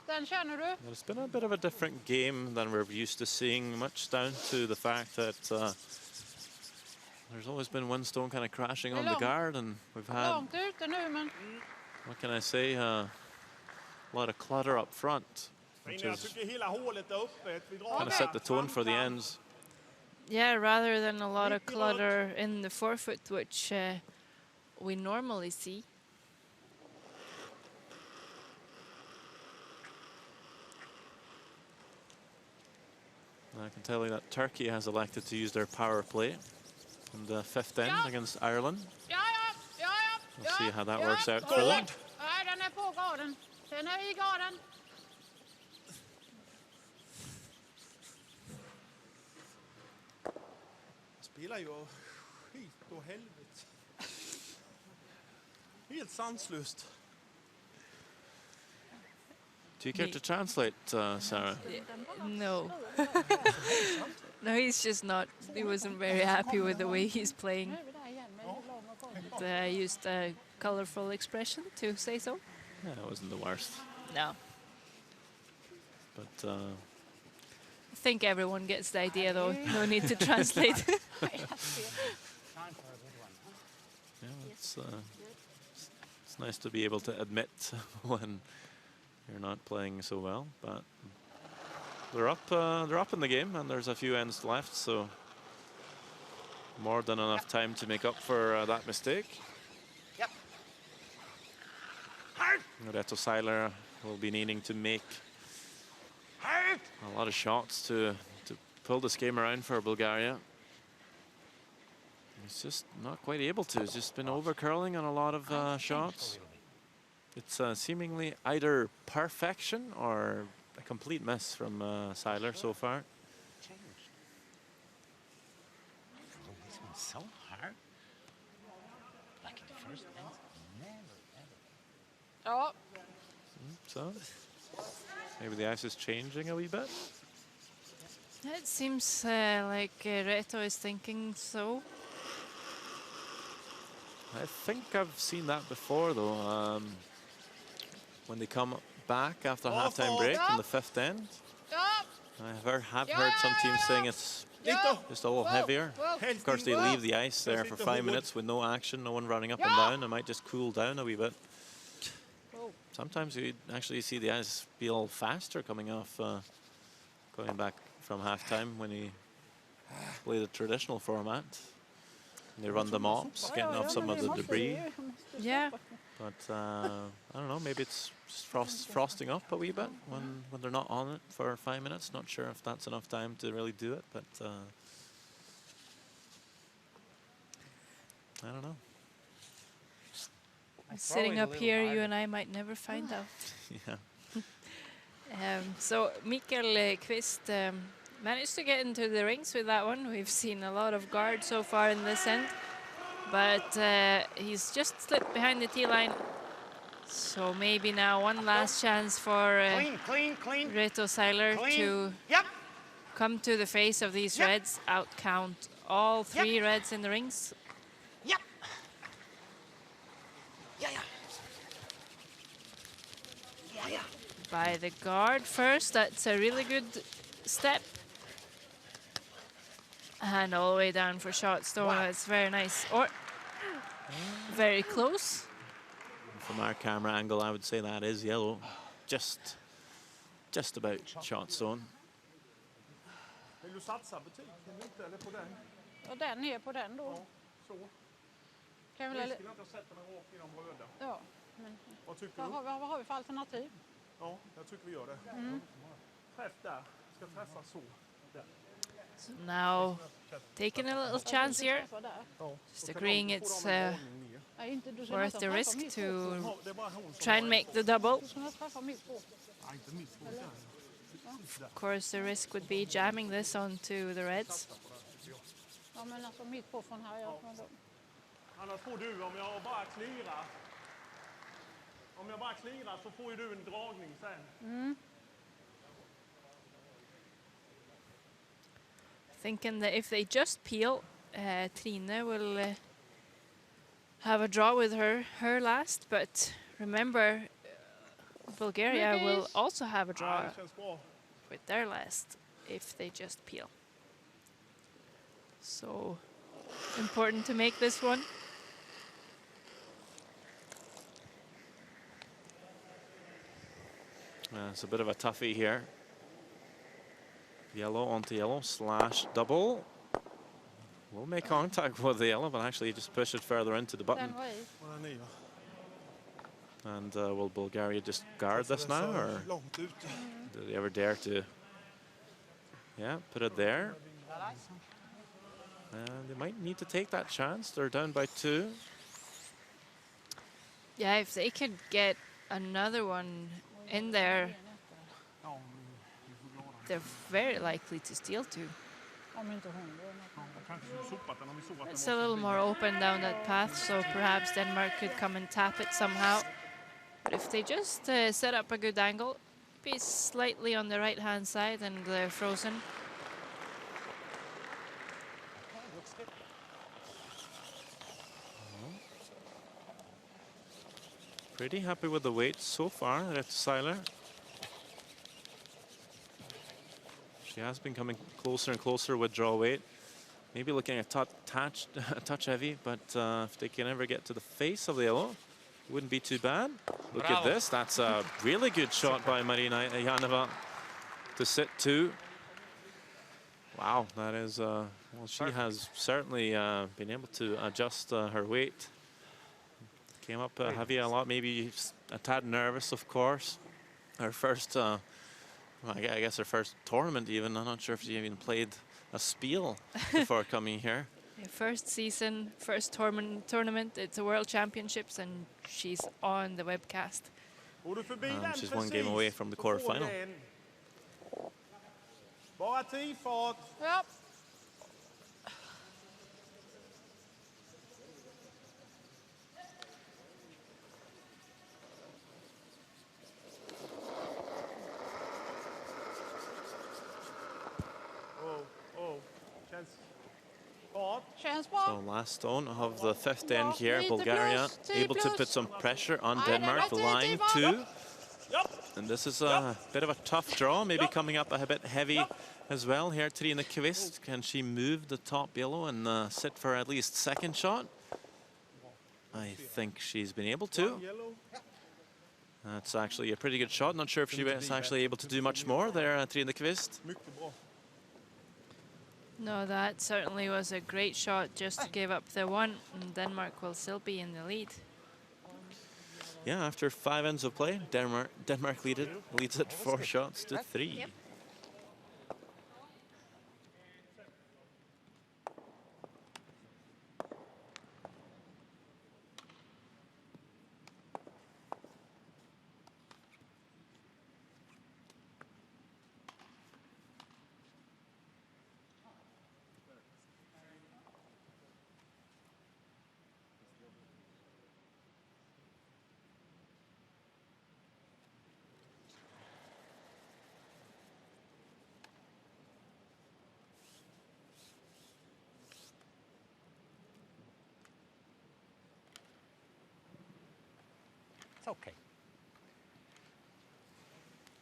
Den känner du? Well, it's been a bit of a different game than we're used to seeing, much down to the fact that there's always been one stone kind of crashing on the guard, and we've had, Långt ute nu, men... what can I say, a lot of clutter up front, which Jag has tycker hela hålet är öppet. Vi drar kind of där. set the tone for the Fram. ends. Yeah, rather than a lot of clutter in the forefoot, which we normally see. I can tell you that Turkey has elected to use their power play in the fifth end against Ireland. Ja, ja, ja, ja. We'll see how that ja. works out for them. Nej, den är på graden. Den är i graden. Spelar ju skit och helvete. Helt sanslöst. Do you care to translate, Sarah? No. No, he's just not. He wasn't very happy with the way he's playing. Nu är vi där igen med lång och kort. But, I used a colorful expression to say so. Yeah, it wasn't the worst. No. But I think everyone gets the idea, though. No need to translate. Time for a good one. Huh? yeah, it's nice to be able to admit when you're not playing so well. But they're up in the game, and there's a few ends left, so more than enough time to make up for that mistake. Yep. Reto Seiler will be needing to make a lot of shots to pull this game around for Bulgaria. He's just not quite able to. He's just been over curling on a lot of shots. It's seemingly either perfection or a complete miss from Seiler so far. Changed. Oh, this one's so hard. Like in the first end, never ever. Ja, So maybe the ice is changing a wee bit. It seems like Reto is thinking so. I think I've seen that before, though. When they come back after a halftime break in the fifth end, ja, I have heard some teams saying it's ja. just a little heavier. Well, Of course, they leave the ice there for 5 minutes with no action, no one running up and down. It might just cool down a wee bit. Sometimes you actually see the ice be a little faster coming off, going back from halftime when you play the traditional format. And they run the mops, getting off some of the debris. Yeah. But I don't know, maybe it's just frosting up a wee bit when they're not on it for 5 minutes. Not sure if that's enough time to really do it, but I don't know. Sitting it a up little here, you harder. and I might never find out. Yeah. So Mikael Kvist managed to get into the rings with that one. We've seen a lot of guard so far in this end, but he's just slipped behind the tee line. So maybe now one last chance for Clean. Reto Seiler to Yep. come to the face of these Yep. reds, outcount all three reds in the rings. Yep. Yeah. By the guard first, that's a really good step. And all the way down for shot stone, that's very nice. Or very close. From our camera angle, I would say that is yellow. Just about shot stone. Vill du satsa butiken lite eller på den? Och den är på den då. Så. Kan vi Risken att jag sätter den rakt genom röda. ja, men Vad tycker du? vad har vi för alternativ? Ja, jag tycker vi gör det. Träff där. Ska träffa så. Där. So now taking a little chance here. Träffa där. Just agreeing it's Nej, inte, du ska worth nästan the träffa risk mitt to på. Det är bara hon som try and make the double. Du ska nästan träffa mitt på. Nej, inte mitt på där. Of course, the risk would be jamming this onto the reds. Ja, men alltså mitt på från här. Annars får du, om jag bara clearar. Om jag bara clearar så får ju du en dragning sen. Thinking that if they just peel, Trine will have a draw with her last. But remember, Bulgaria will also have a Ja, draw det känns bra. with their last if they just peel. So important to make this one. It's a bit of a toughie here. Yellow onto yellow slash double. Will make contact with the yellow, but actually just push it further into the button. Den var i. Och den är ju. And will Bulgaria just guard this now, or Långt ute. do they ever dare to? Yeah, put it there. And they might need to take that chance. They're down by 2. Yeah, if they could get another one in there, Ja, vi får glada. they're very likely to steal two. Om inte hon gör något. Jag kanske skulle sopat den om vi såg att den It's var a little förbi. more open down that path, so perhaps Denmark could come and tap it somehow. But if they just set up a good angle, be slightly on the right-hand side and they're frozen. Pretty happy with the weight so far, Reto Seiler. She has been coming closer and closer with draw weight. Maybe looking a touch heavy, but if they can ever get to the face of the yellow, it wouldn't be too bad. Look at Bravo. this. That's a really good shot by Marina Janova to sit 2. Wow, that is, well, she has certainly been able to adjust her weight. Came up heavy a lot, maybe a tad nervous, of course. Her first, well, I guess her first tournament even. I'm not sure if she even played a spiel before coming here. Yeah, first season, first tournament, it's a World Championships and she's on the webcast. Går du förbi den She's one game away from the så får quarterfinal. du en. Bara tifart. Ja. Känns bra. Känns bra. So last stone of the 5th end here, Lite Bulgaria plus, 10 able to plus. put some pressure on Nej, Denmark, den var line tidig, 2. And this is a bit of a tough draw, maybe coming up a bit heavy as well here. Trine Kvist, can she move the top yellow and sit for at least second shot? I think she's been able to. Yellow. That's actually a pretty good shot. Not sure if she was actually able to do much more there, Trine Kvist. Mycket bra. No, that certainly was a great shot just to give up the one, and Denmark will still be in the lead. Yeah, after 5 ends of play, Denmark leads it 4 shots to 3. Yep. okay.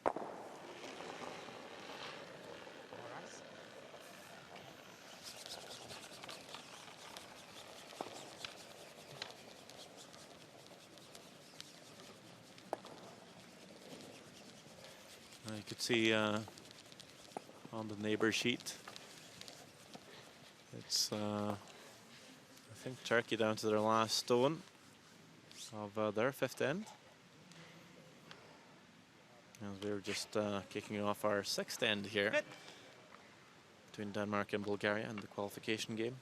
All right. You could see on the neighbor sheet, it's I think Turkey down to their last stone of their fifth end. As we were just kicking off our sixth end here between Denmark and Bulgaria in the qualification game.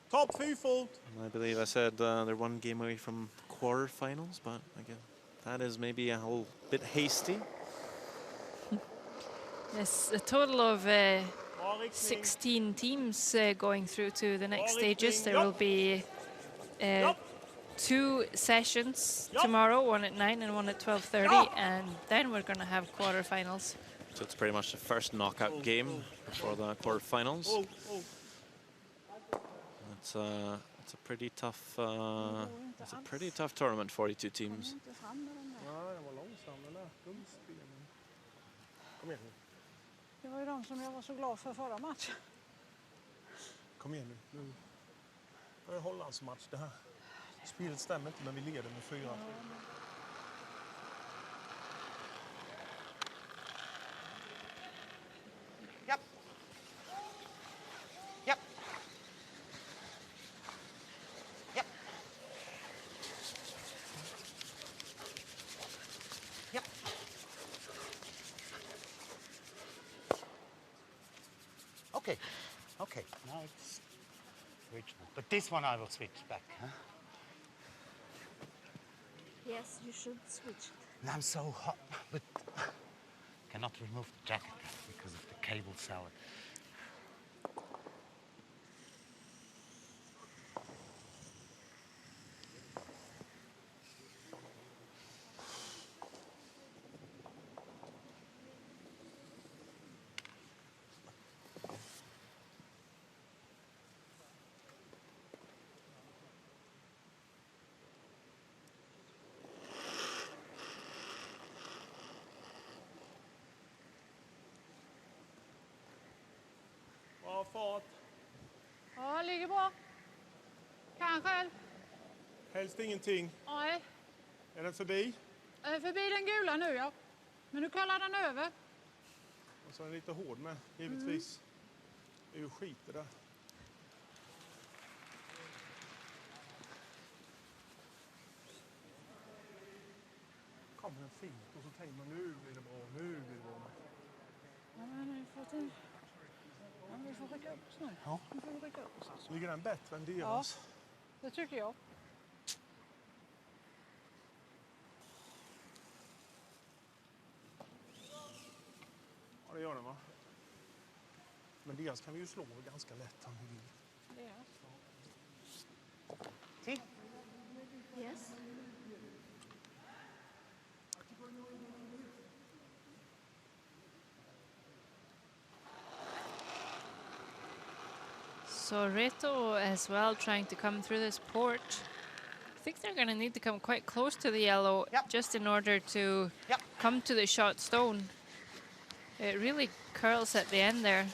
Top 4 fault. And I believe I said they're one game away from quarterfinals, but again, that is maybe a whole bit hasty. Yes, a total of 16 teams going through to the next stages. There will be 2 sessions tomorrow, one at 9 and one at 12:30, and then we're going to have quarterfinals. So it's pretty much the first knockout game before the quarterfinals. It's a pretty tough tournament. 42 teams. Ja, den var långsam den där gummspelen. Kom igen nu. Det var ju de som jag var så glad för förra matchen. Kom igen nu. Nu är det Hollands match det här. Spelet stämmer inte, men vi leder med 4. Yep. Yep. Yep. Yep. Okay. Okay. Now it's original. But this one I will switch back, huh? Yes, you should switch. And I'm so hot, but cannot remove the jacket because of the cable salad. Bra fart. Ja, ligger bra. Kanske. Helst ingenting. Nej, Är den förbi? förbi den gula nu ja. Men nu kollar den över. Och så är den lite hård med, givetvis. Det är ju skit det där. Kommer den fint och så tänker man nu blir det bra, nu blir det bra. Ja, men vi får till. Ja, vi får rycka upp oss nu. Ja. Vi får rycka upp oss. Ligger den bättre än deras? Det tycker jag. Ja, det gör den va? Men deras kan vi ju slå ganska lätt om vi vill. Det är. See? Yes. So Reto as well trying to come through this port. I think they're going to need to come quite close to the yellow just in order to come to the shot stone. It really curls at the end there.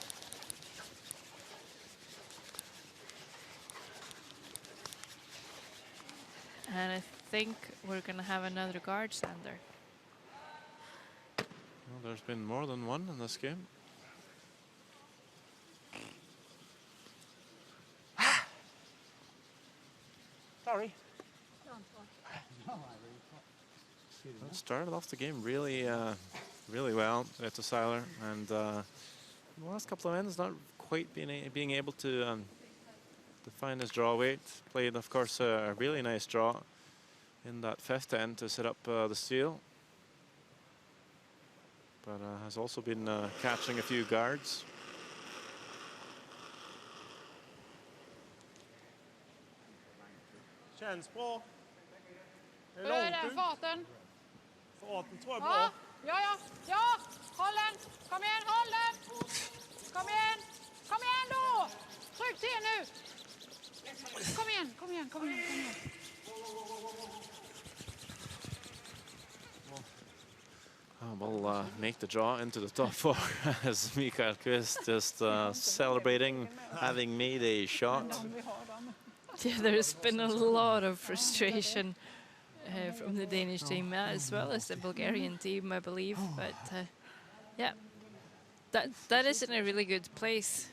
And I think we're going to have another guard sander. Well, there's been more than one in this game. Sorry. Well, started off the game really, really well, Reto Seiler, and the last couple of ends not quite being able to define his draw weight. Played, of course, a really nice draw in that fifth end to set up the steal, but has also been catching a few guards. Känns bra. Det Hur är är den långt ut. farten? Farten tror jag är Ja, bra. ja. Håll den. Kom igen, håll den. Kom igen. Kom igen då. Tryck till nu. Kom igen. will make the draw into the top 4 as Mikael Kvist just celebrating having made a shot. Vi har dem. Yeah, there's been a lot of frustration from the Danish team as well as the Bulgarian team, I believe. But yeah, that is in a really good place.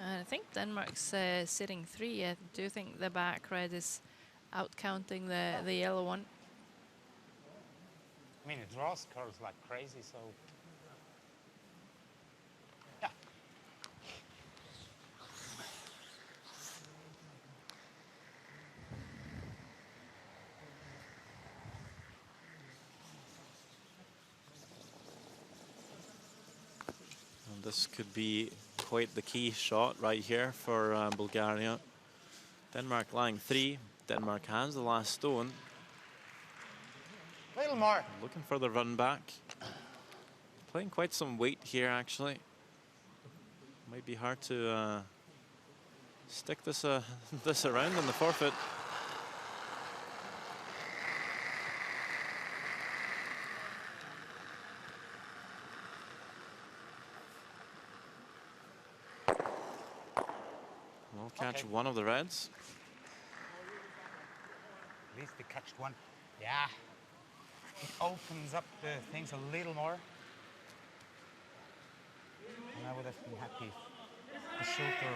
I think Denmark's sitting 3. I do think the back red is out-counting the yellow one. I mean, it draws curls like crazy, so yeah. And this could be quite the key shot right here for Bulgaria. Denmark lying 3. Denmark has the last stone. A little more. Looking for the run back. Playing quite some weight here, actually. Might be hard to stick this this around in the forfeit. We'll catch one of the reds. At least they catched one. Yeah. It opens up the things a little more. And I would have been happy if the shooter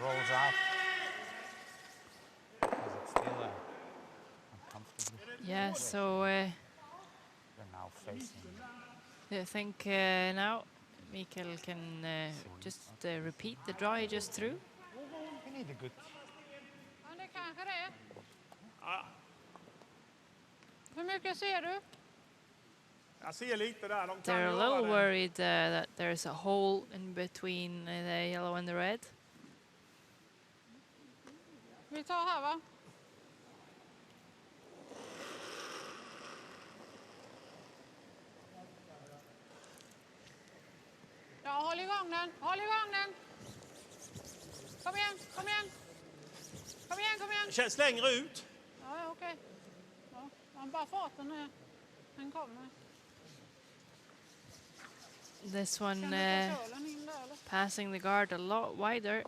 rolls out. Because it's still uncomfortable. Yeah, so They're now facing. I think now Mikael can just repeat the draw he just threw. We need a good. Ja, det kanske det är. Hur mycket ser du? Jag ser lite där. De kan They're a göra little det. worried that there's a hole in between the yellow and the red. Vi tar här, va? Ja, håll igång den. Håll igång den. Kom igen, kom igen. Kom igen, kom igen. Känns längre ut. Ja, ja, okej. Ja, men bara farten är. Den kommer. This Ska one ni ta kölen in där, eller? passing the guard a lot wider.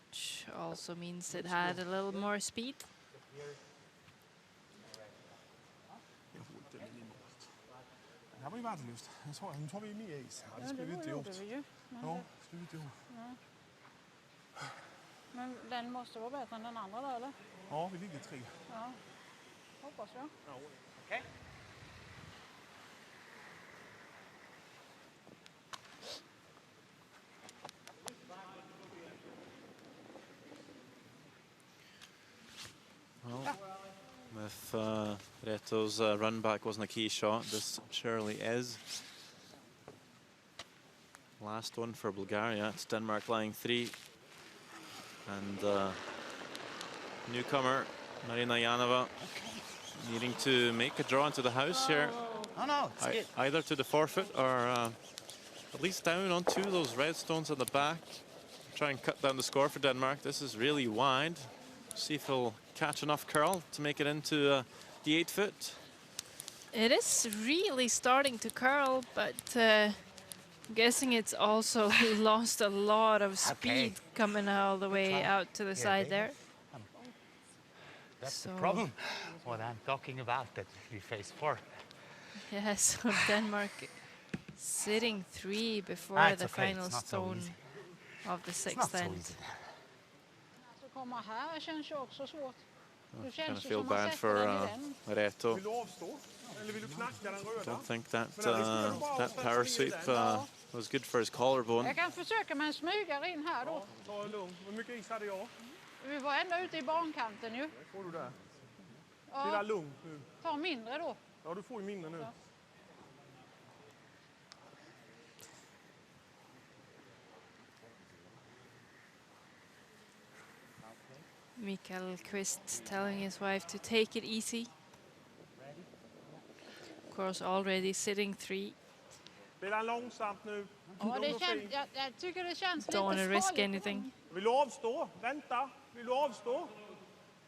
Which also means it had a little more speed. Det här var ju värdelöst. Nu tar vi ju mer is. Ja, det skulle vi inte gjort. gjorde vi ju. Men, Ja, det skulle vi inte gjort. men den måste vara bättre än den andra där, eller? Ja, vi ligger 3. Ja, hoppas jag. Okay. Well, if Reto's run back wasn't a key shot, this surely is. Last one for Bulgaria. It's Denmark lying 3. And newcomer Marina Janova needing to make a draw into the house here. Oh no, it's good. Either to the forfeit or at least down on 2 of those red stones at the back. Try and cut down the score for Denmark. This is really wide. See if he'll catch enough curl to make it into the 8-foot. It is really starting to curl, but I'm guessing it's also lost a lot of speed coming all the way out to the side there. That's So- the problem. What I'm talking about, that we face 4. Yeah, so Denmark sitting 3 before the okay. final It's not so stone easy. of the It's 6th not so end. easy. Så komma här känns ju också svårt. Det Kind känns of ju feel som man bad sätter for den i den. Reto. Vill du avstå? Eller vill du knacka den röda? Don't think that that power sweep was good for his collarbone. Jag kan försöka med en smygare in här då. Ta det lugnt. Hur mycket is hade jag? Vi var ända ute i bankanten ju. Får du där? Spela Ja, lugnt nu. ta mindre då. Ja, du får ju mindre nu. Ja. Mikael Kvist telling his wife to take it easy. Of course, already sitting 3. Spela långsamt nu. Ja, Lugn det och känns, fin. jag tycker det känns Don't want to lite risk farligt. anything. Vill du avstå? Vänta. Vill du avstå?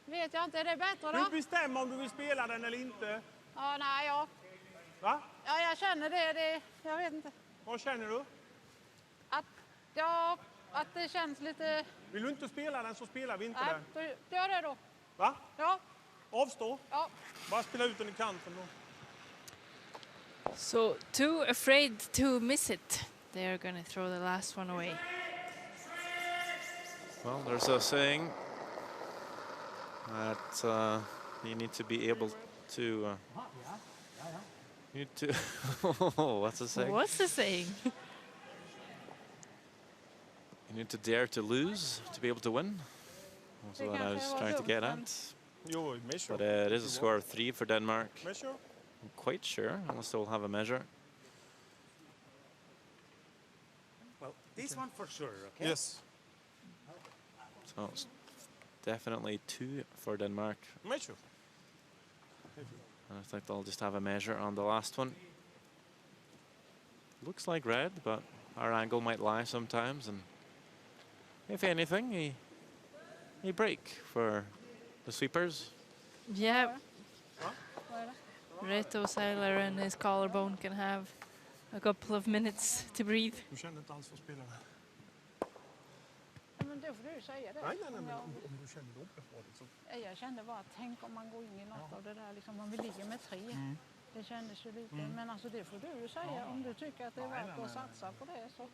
Vet jag inte, är det bättre då? Du bestämmer om du vill spela den eller inte. Ja, nej, ja. Va? Ja, jag känner det. Jag vet inte. Vad känner du? Att det känns lite... Vill du inte spela den så spelar vi inte Nej, den. då gör det då. Va? Ja, Avstå. ja. Bara spela ut den i kanten då. So too afraid to miss it. They're going to throw the last one away. Well, there's a saying that you need to be able to. You need to. What's the saying? What's the saying? You need to dare to lose to be able to win. That's what I was trying to get at. Jo, measure. But it is a score of 3 for Denmark. Measure. I'm quite sure, unless they'll have a measure. Well, this one for sure, okay? Yes. So it's definitely 2 for Denmark. Measure. And I think they'll just have a measure on the last one. Looks like red, but our angle might lie sometimes. And if anything, a break for the sweepers. Yeah. Vad är det? Reto Seiler and his collarbone can have a couple of minutes to breathe. Du känner inte alls för spelaren. Ja, men då får du säga det. Nej, Om jag- om du känner dig obehaget så... Jag kände bara, tänk om man går in i något av det där, liksom, om vi ligger med 3. Det kändes ju lite, men alltså det får du ju säga om du tycker att det är värt att satsa på det. Så.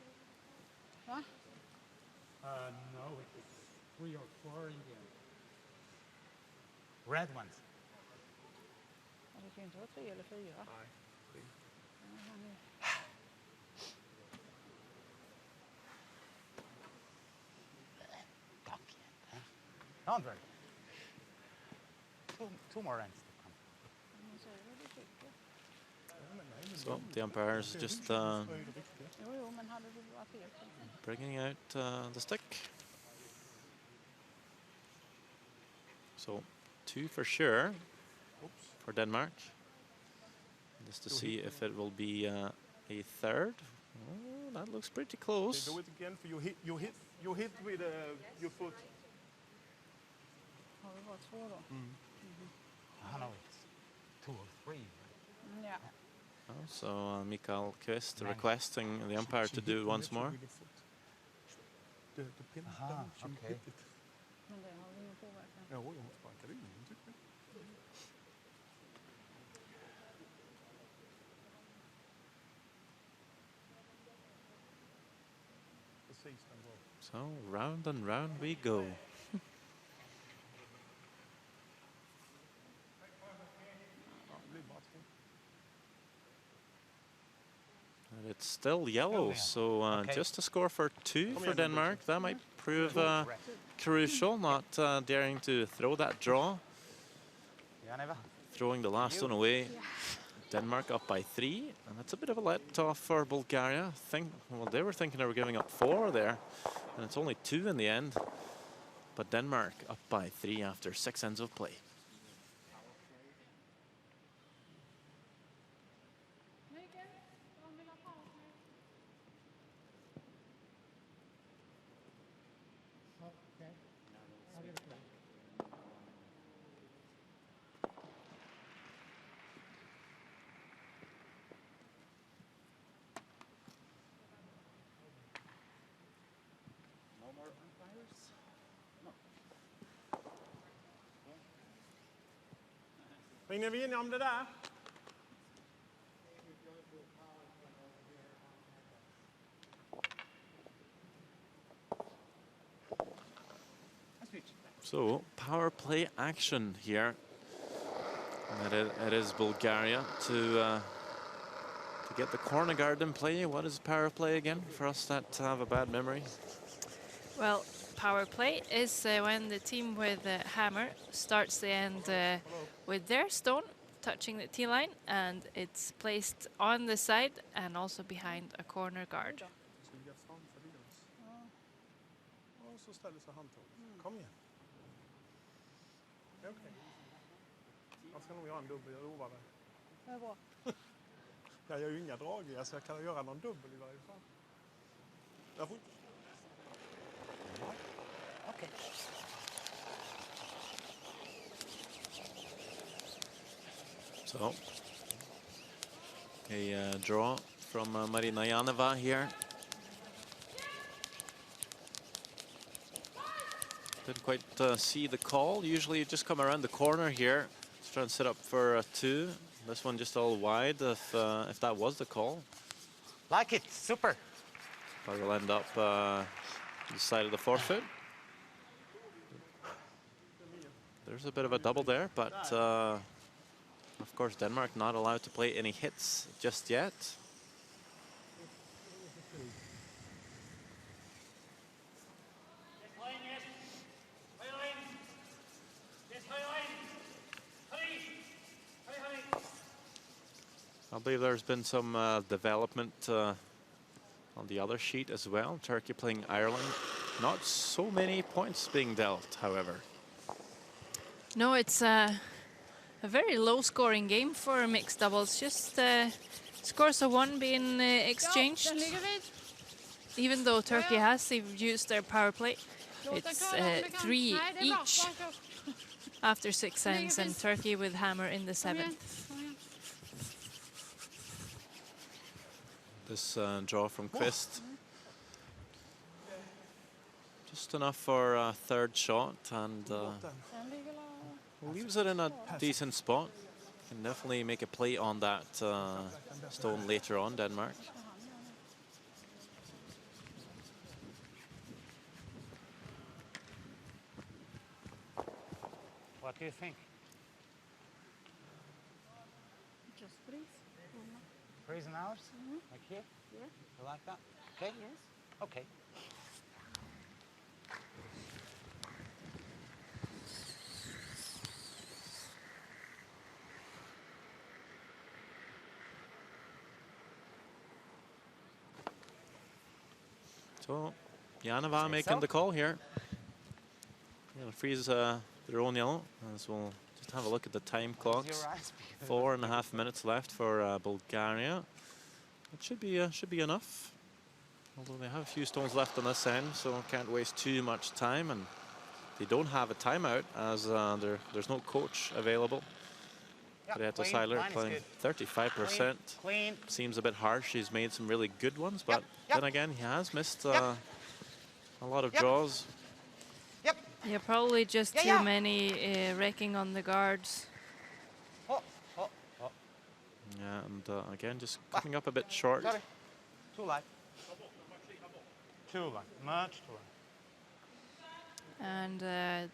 Va? No, it's 3 or 4 in the end. Red ones. Ja, det kan ju inte vara 3 eller 4. Nej. Don't worry. Two more ends to come. So the umpires just Jo, men hade det varit helt så. bringing out the stick. So 2 for sure for Denmark. Just to see if it will be a third. Oh, that looks pretty close. Do it again for you hit with your foot. Har det varit 2 då? Oh, no, it's 2 or 3. Ja. Oh, so Mikael Kvist requesting the umpire to do it once more. The pin Aha, down, she okay. hit it. Men det har vi ingen påverkan. Ja, hon sparkade in den, tycker jag. Precis den var. So round and round we go. Det blir bara 2. And it's still yellow, yeah. so Okay. just a score for 2 for igen, Denmark. That might prove Red. crucial, not daring to throw that draw. Janeva. Throwing the last one away. Denmark up by 3, and that's a bit of a let-off for Bulgaria. Well, they were thinking they were giving up 4 there, and it's only 2 in the end. But Denmark up by 3 after 6 ends of play. Ringer vi in om det där? So power play action here. And it is Bulgaria to get the corner guard in play. What is power play again for us that have a bad memory? Well, power play is when the team with the hammer starts the end with their stone touching the tee line, and it's placed on the side and also behind a corner guard. Så ligga framför deras. Och så ställer sig handtaget. Kom igen. Okej. Jag ska nog göra en dubbel, jag lovar dig. Det är bra. Jag gör ju inga dragiga så jag kan göra någon dubbel i varje fall. Jag får... Okay. So, a draw from Marina Janeva here. Didn't quite see the call. Usually you just come around the corner here. Let's try and set up for a 2. This one just all wide if that was the call. Like it, super. But we'll end up the side of the forefoot. There's a bit of a double there, but of course Denmark not allowed to play any hits just yet. I believe there's been some development on the other sheet as well. Turkey playing Ireland. Not so many points being dealt, however. No, it's a very low-scoring game for mixed doubles. Just scores of 1 being exchanged. Even though Turkey has used their power play, it's 3 each after 6 ends, and Turkey with hammer in the 7th. This draw from Kvist. Just enough for a 3rd shot, and leaves it in a decent spot. Can definitely make a play on that stone later on, Denmark. What do you think? Just freeze. Freeze an hours? Like here? Yeah. You like that? Okay? Yes. Okay. So, Janeva making the call here. Gonna freeze their own yellow, as we'll just have a look at the time clocks. 4.5 minutes left for Bulgaria. It should be enough. Although they have a few stones left on this end, so can't waste too much time. And they don't have a timeout, as there's no coach available. Greta Seiler playing 35%. Clean. Seems a bit harsh. He's made some really good ones, but then again, he has missed a lot of draws. Yeah, probably just too many wrecking on the guards. Yeah, and again, just coming up a bit short. Sorry. Too light. Too light. Much too light. And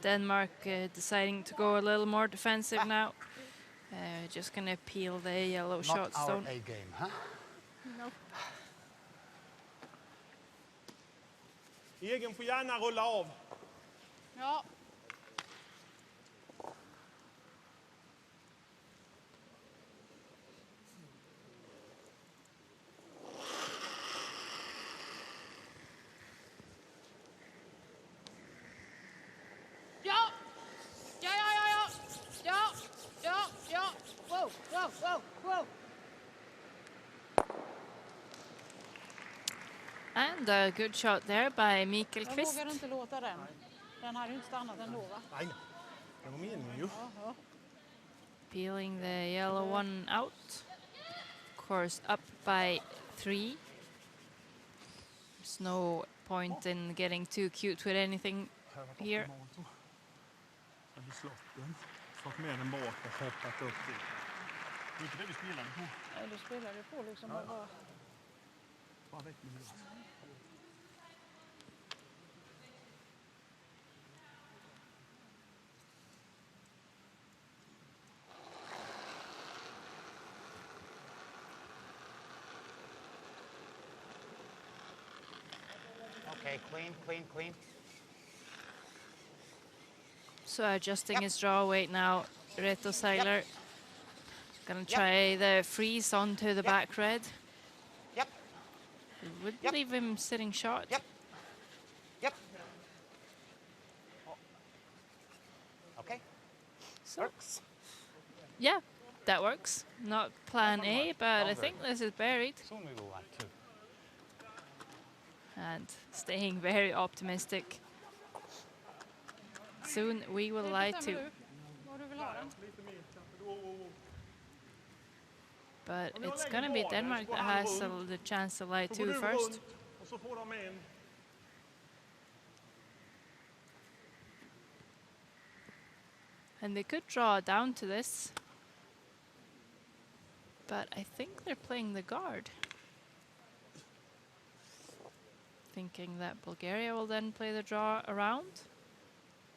Denmark deciding to go a little more defensive now. Just gonna peel the yellow shot stone. Not our A game, huh? No. Egen får gärna rulla av. Ja. Ja. Ja, ja, ja, ja. Ja, ja, ja. Wow, wow, wow, wow. And a good shot there by Mikael Jag Kvist. vågar inte låta den. Den hade ju inte stannat ändå, va? Nej, det var meningen ju. Ja. Peeling the yellow one out. Of course, up by 3. There's no point in getting too cute with anything here. Jag hade slått den, fått med den bak och hoppat upp dit. Det är inte det vi spelade på. Nej, du spelade på liksom och bara... Bara väck med det. Okay, clean, clean, clean. So adjusting his draw weight now, Reto Seiler. Gonna try the freeze onto the back red. Yep. Would leave him sitting short. Yep. Yep. Okay. Works. Yeah, that works. Not plan A, but I think this is buried. Soon we will like to. And staying very optimistic. Soon we will lie too. Vad du vill ha? den. Lite mer kanske. Oh. But Om jag it's lägger going to be bollen Denmark så går that han has runt. the chance to light Så går two du first. runt och så får de en. And they could draw down to this. But I think they're playing the guard. Thinking that Bulgaria will then play the draw around.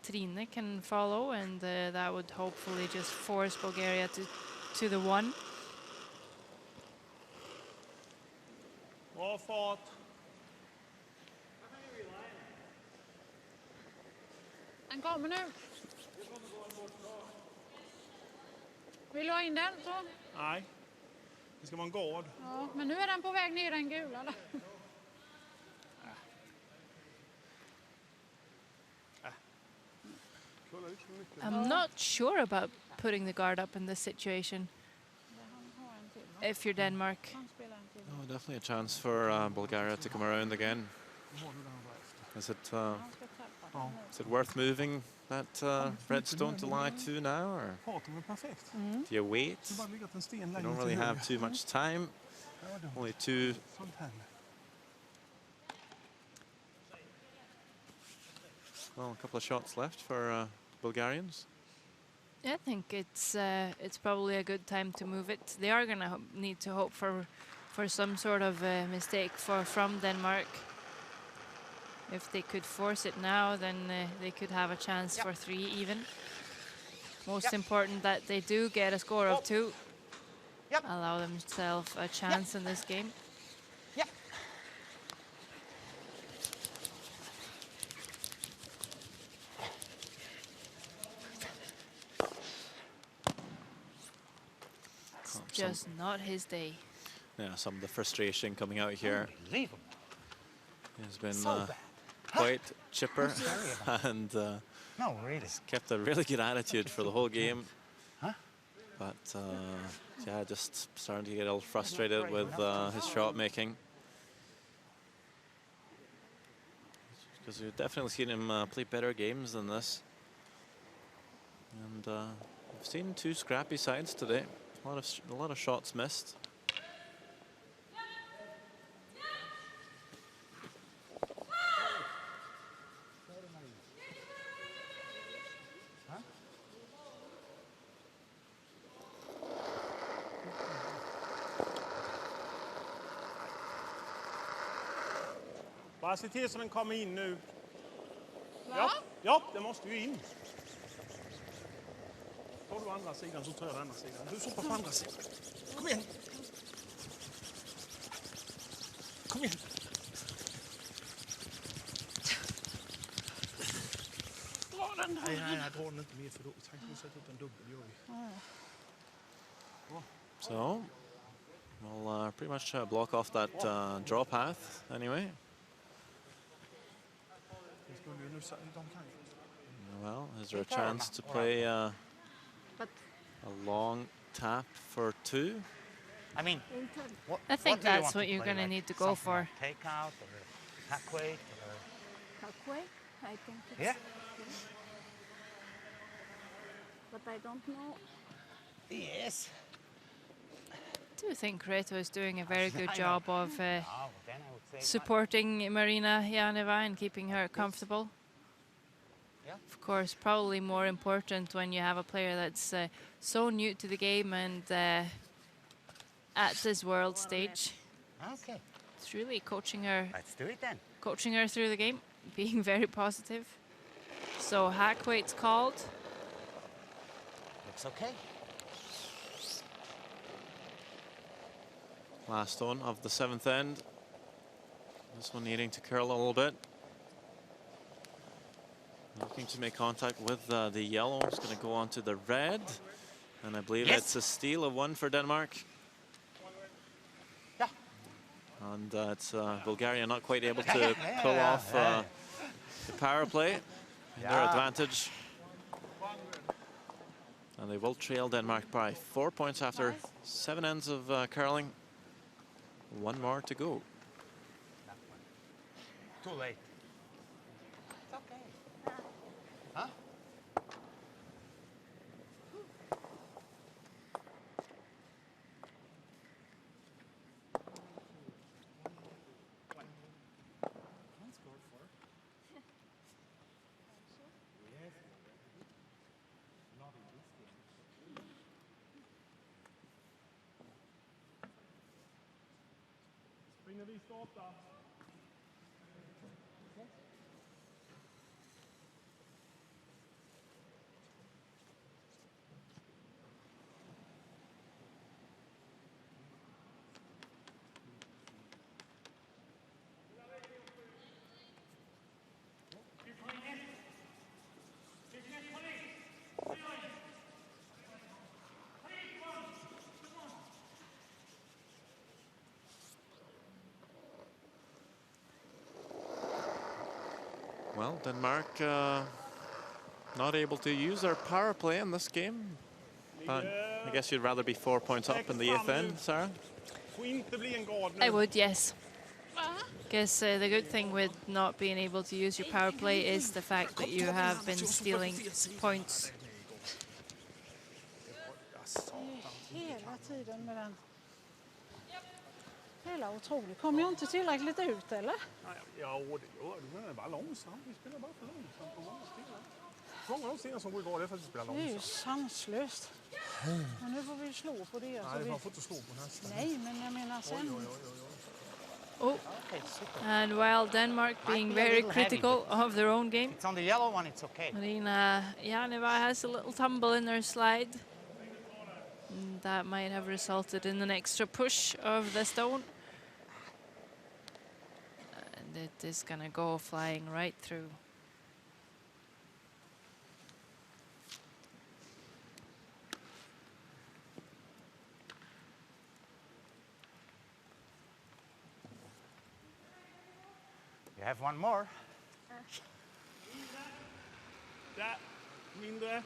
Trine can follow, and that would hopefully just force Bulgaria to the one. Bra fart. Den kommer nu. Vill du ha in den så? Nej, det ska vara en gard. Ja, men nu är den på väg ner den gula. Där. Kolla ut så mycket. I'm not sure about putting the guard up in this situation Han har en till, va? if you're Denmark. Han spelar en till. Oh, definitely a chance for Bulgaria to come around again. Is it Han ska tappa den nu. is it worth moving that redstone to lie 2 now, or Farten är perfekt. do you wait? Det har bara legat en sten You längre don't till really have höger. too much time. Ja, dumt. Only 2. Sånt händer. Well, a couple of shots left for Bulgarians. I think it's probably a good time to move it. They are going to need to hope for some sort of mistake from Denmark. If they could force it now, then they could have a chance for 3 even. Most important that they do get a score of 2. Allow themselves a chance in this game. Just not his day. Yeah, some of the frustration coming out here. Unbelievable. He's been So bad. quite chipper and No, really. kept a really good attitude for the whole game. Huh? But yeah, just starting to get a little frustrated with his shot making. Because we've definitely seen him play better games than this. And we've seen 2 scrappy sides today. A lot of shots missed. Bara se till så den kommer in nu. Va? Ja, det måste ju in. Tar du andra sidan så tar jag den andra sidan. Du sopar på andra sidan. Kom igen. Kom igen. Dra den där. Nej, dra den inte mer för då tänker vi sätta upp en dubbel. Gör vi. So we'll pretty much block off that draw path anyway. Det skulle ju nu säga, de kan ju. Well, is there a chance to play a long tap for 2? I mean, I think what do you that's want what you're play, going to like need to go something for. like takeout or hack weight or... Halfway, I think it's... Yeah. But I don't know. Yes. I do think Reto is doing a very good I job know. of Oh, then I would say supporting Marina Janeva and keeping her comfortable. Yeah. Of course, probably more important when you have a player that's so new to the game and at this world stage. Okay, It's really coaching her let's do it then. through the game, being very positive. So hack weight's called. Looks okay. Last one of the 7th end. This one needing to curl a little bit. Looking to make contact with the yellow. It's going to go on to the red. And I believe Yes. it's a steal of 1 for Denmark. Yeah. And it's Bulgaria not quite able to pull off the power play. Their Yeah. advantage. And they will trail Denmark by 4 points after 7 ends of curling. 1 more to go. Too late. It's okay. Huh? vi startar. Well, Denmark not able to use their power play in this game. But I guess you'd rather be 4 points up in the eighth end, Sarah? Får inte bli en gard nu. I would, yes. Guess the good thing with not being able to use your power play is the fact that you have been stealing points. Hela tiden med den. Hela otroligt. Kommer jag inte tillräckligt ut eller? Ja, det gör du. Men det är bara långsamt. Vi spelar bara för långsamt på många stilar. Många av de stilar som går igår, det är för att vi spelar Det är ju långsamt. sanslöst. Men nu får vi slå på det. Nej, man får inte slå på nästan. Nej, men jag menar sen. Oh, and while Denmark being very critical of their own game, It's on the yellow one, it's okay. Marina Janeva has a little tumble in her slide. And that might have resulted in an extra push of the stone. And it is gonna go flying right through. You have one more. Där, mindre.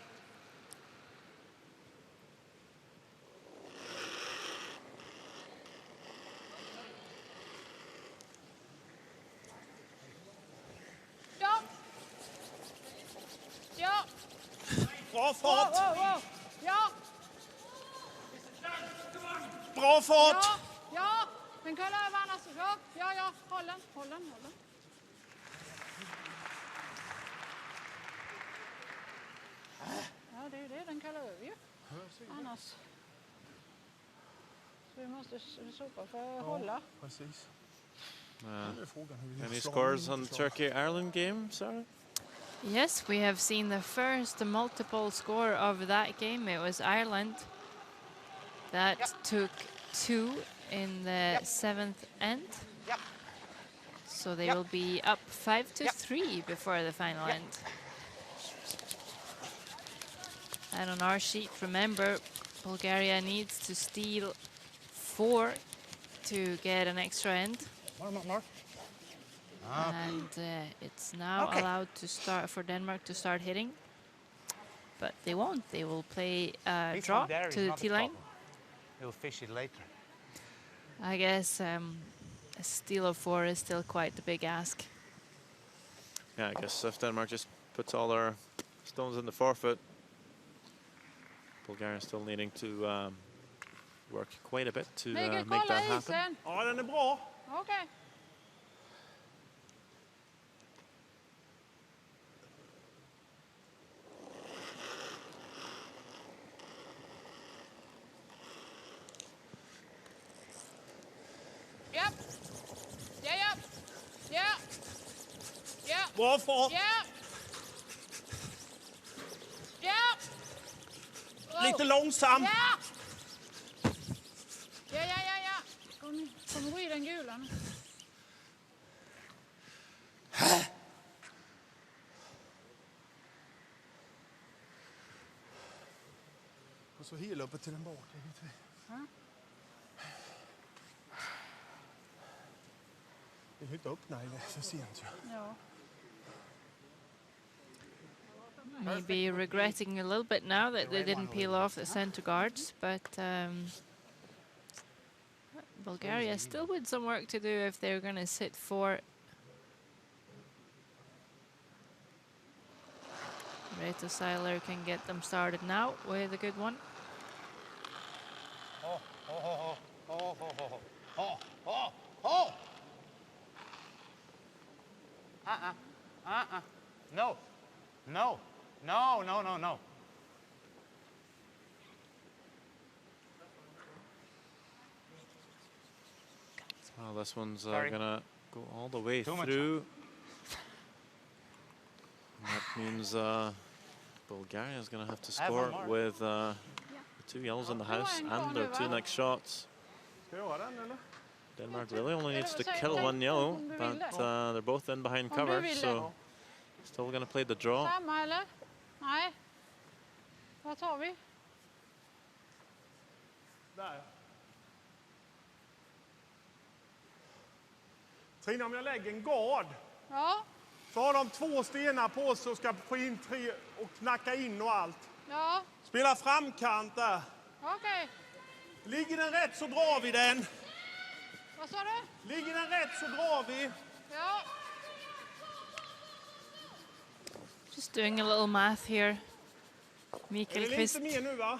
Ja! Ja! Bra fart! Ja! Bra fart! Ja! Ja! Men kolla över annars. Ja. Håll den. Ja, det är ju det den kallar över ju. Annars. Så vi måste sopa för att hålla. Precis. Any scores on Turkey-Ireland game, Sarah? Yes, we have seen the first multiple score of that game. It was Ireland that took 2 in the 7th end. Yep. So they will be up 5-3 before the final end. And on our sheet, remember, Bulgaria needs to steal 4 to get an extra end. More. And it's now allowed to start for Denmark to start hitting. But they won't. They will play a This draw one there is to the not a T line. problem. We'll fish it later. I guess a steal of 4 is still quite a big ask. Yeah, I guess if Denmark just puts all their stones in the forfeit, Bulgaria still needing to work quite a bit to Mikael, make kolla that happen. isen. Ja, den är bra. Okej. Ja. Bra fart. Ja. Lite långsam. Ja. Kom gå i den gula nu. Och så hela uppe till den bak. Vill du inte öppna? Det är för sent ju. Ja. Maybe regretting a little bit now that they didn't peel off the center guards, but Bulgaria still with some work to do if they're going to sit 4. Reto Seiler can get them started now with a good one. No. Well, this one's Sorry. gonna go all the way Too much. through. That means Bulgaria is going to have to I have one score more. with the 2 yellows in the house and their 2 next shots. Ska jag ha den eller? Denmark really only needs to kill 1 yellow, but they're both in behind cover, so still going to play the draw. Samma eller? Nej. Vad tar vi? Där. Trina, om jag lägger en gard Ja. så har de 2 stenar på sig och ska få in 3 och knacka in och allt. Ja. Spela framkant där. Okej. Ligger den rätt så drar vi den. Vad sa du? Ligger den rätt så drar vi. Ja. Just doing a little math here. Är Mikael det Kvist lite mer nu va?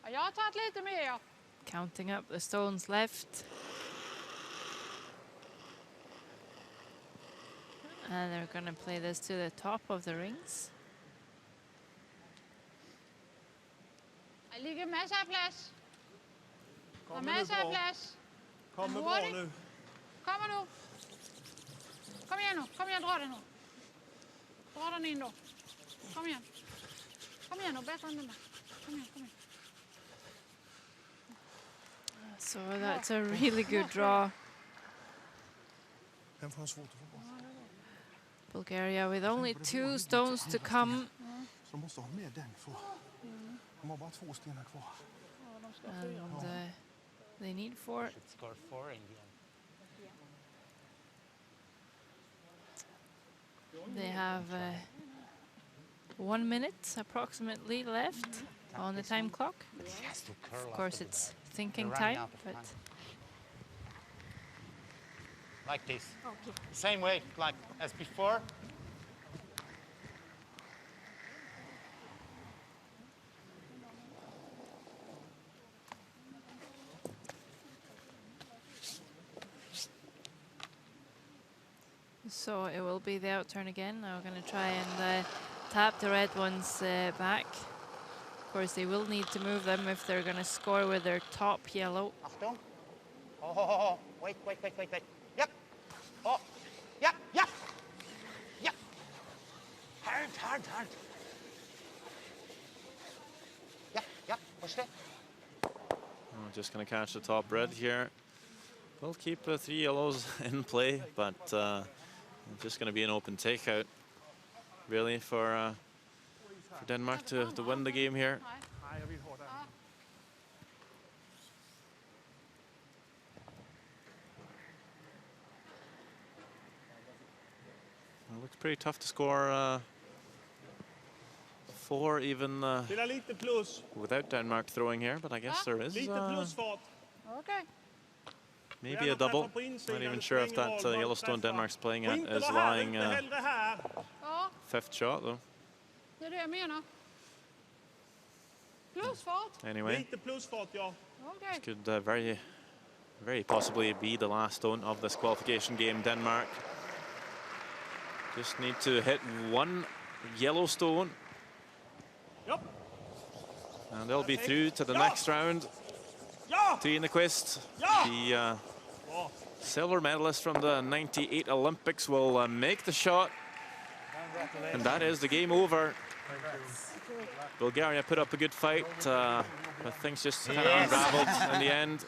Ja, jag har tagit lite mer. Ja. counting up the stones left. And they're going to play this to the top of the rings. Det ligger masser af plads. Der er Kommer nu masser af bra. plads. Kommer bra hurtigt. nu. Kommer nu. Kom igen nu. Kom igen, dra den nu. Dra den in då. Kom igen. Kom igen nu, bättre än den där. Kom igen, kom igen. So that's a really good draw. Den får han svårt att få bort. Bulgaria with only 2 stones to come. Så de måste ha med den för. De har bara 2 stenar kvar. And they need 4. Should score 4 in the end. They have 1 minute approximately left on the time clock. He has to curl Of course, after it's the- thinking they're running time, out of but time. Like this. Same way, like as before. so it will be the outturn again. Now we're going to try and tap the red ones back. Of course, they will need to move them if they're going to score with their top yellow. Achtung. Oh, wait. Yep. Oh, yep. Yep. Hard. Yep. Push it. Oh, just going to catch the top red here. We'll keep 3 yellows in play, but it's just going to be an open takeout, really, for Denmark to win the game here. Nej, jag vill ha den. It looks pretty tough to score 4 even Spela lite plus. without Denmark throwing here, but I guess there is Lite plusfart. Okej. maybe a double. Not even sure if that Yellowstone Denmark's playing at is lying hellre här. Ja, 5th shot though. det är det jag menar. Plusfart. Anyway, Lite plusfart, ja. Okej. this could very possibly be the last stone of this qualification game. Denmark just need to hit 1 yellow stone Ja. and they'll be through to the next round. Ja! Tina Quist, Ja! the Bra. silver medalist from the '98 Olympics, will make the shot, and that is the game over. Bulgaria put up a good fight, but things just kind of unraveled in the end.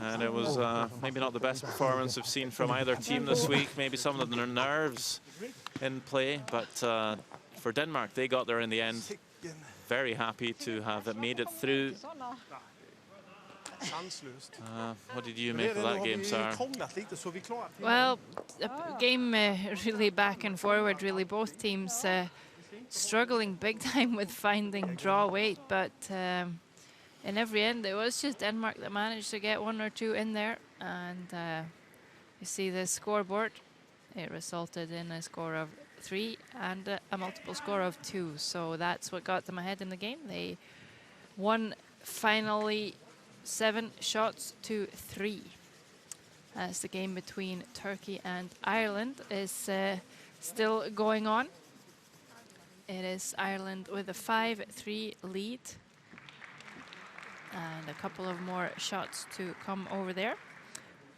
And it was maybe not the best performance we've seen from either team this week. Maybe some of the nerves in play, but for Denmark, they got there in the end. Very happy to have made it through. Sådana. Sanslöst. What did you make of that game, Sarah? Krånglat lite så vi klarar. Well, a game really back and forward, really. Both teams struggling big time with finding draw weight, but in every end, it was just Denmark that managed to get 1 or 2 in there. And you see the scoreboard, it resulted in a score of 3 and a multiple score of 2. So that's what got them ahead in the game. They won finally 7 shots to 3. As the game between Turkey and Ireland is still going on. It is Ireland with a 5-3 lead. And a couple of more shots to come over there.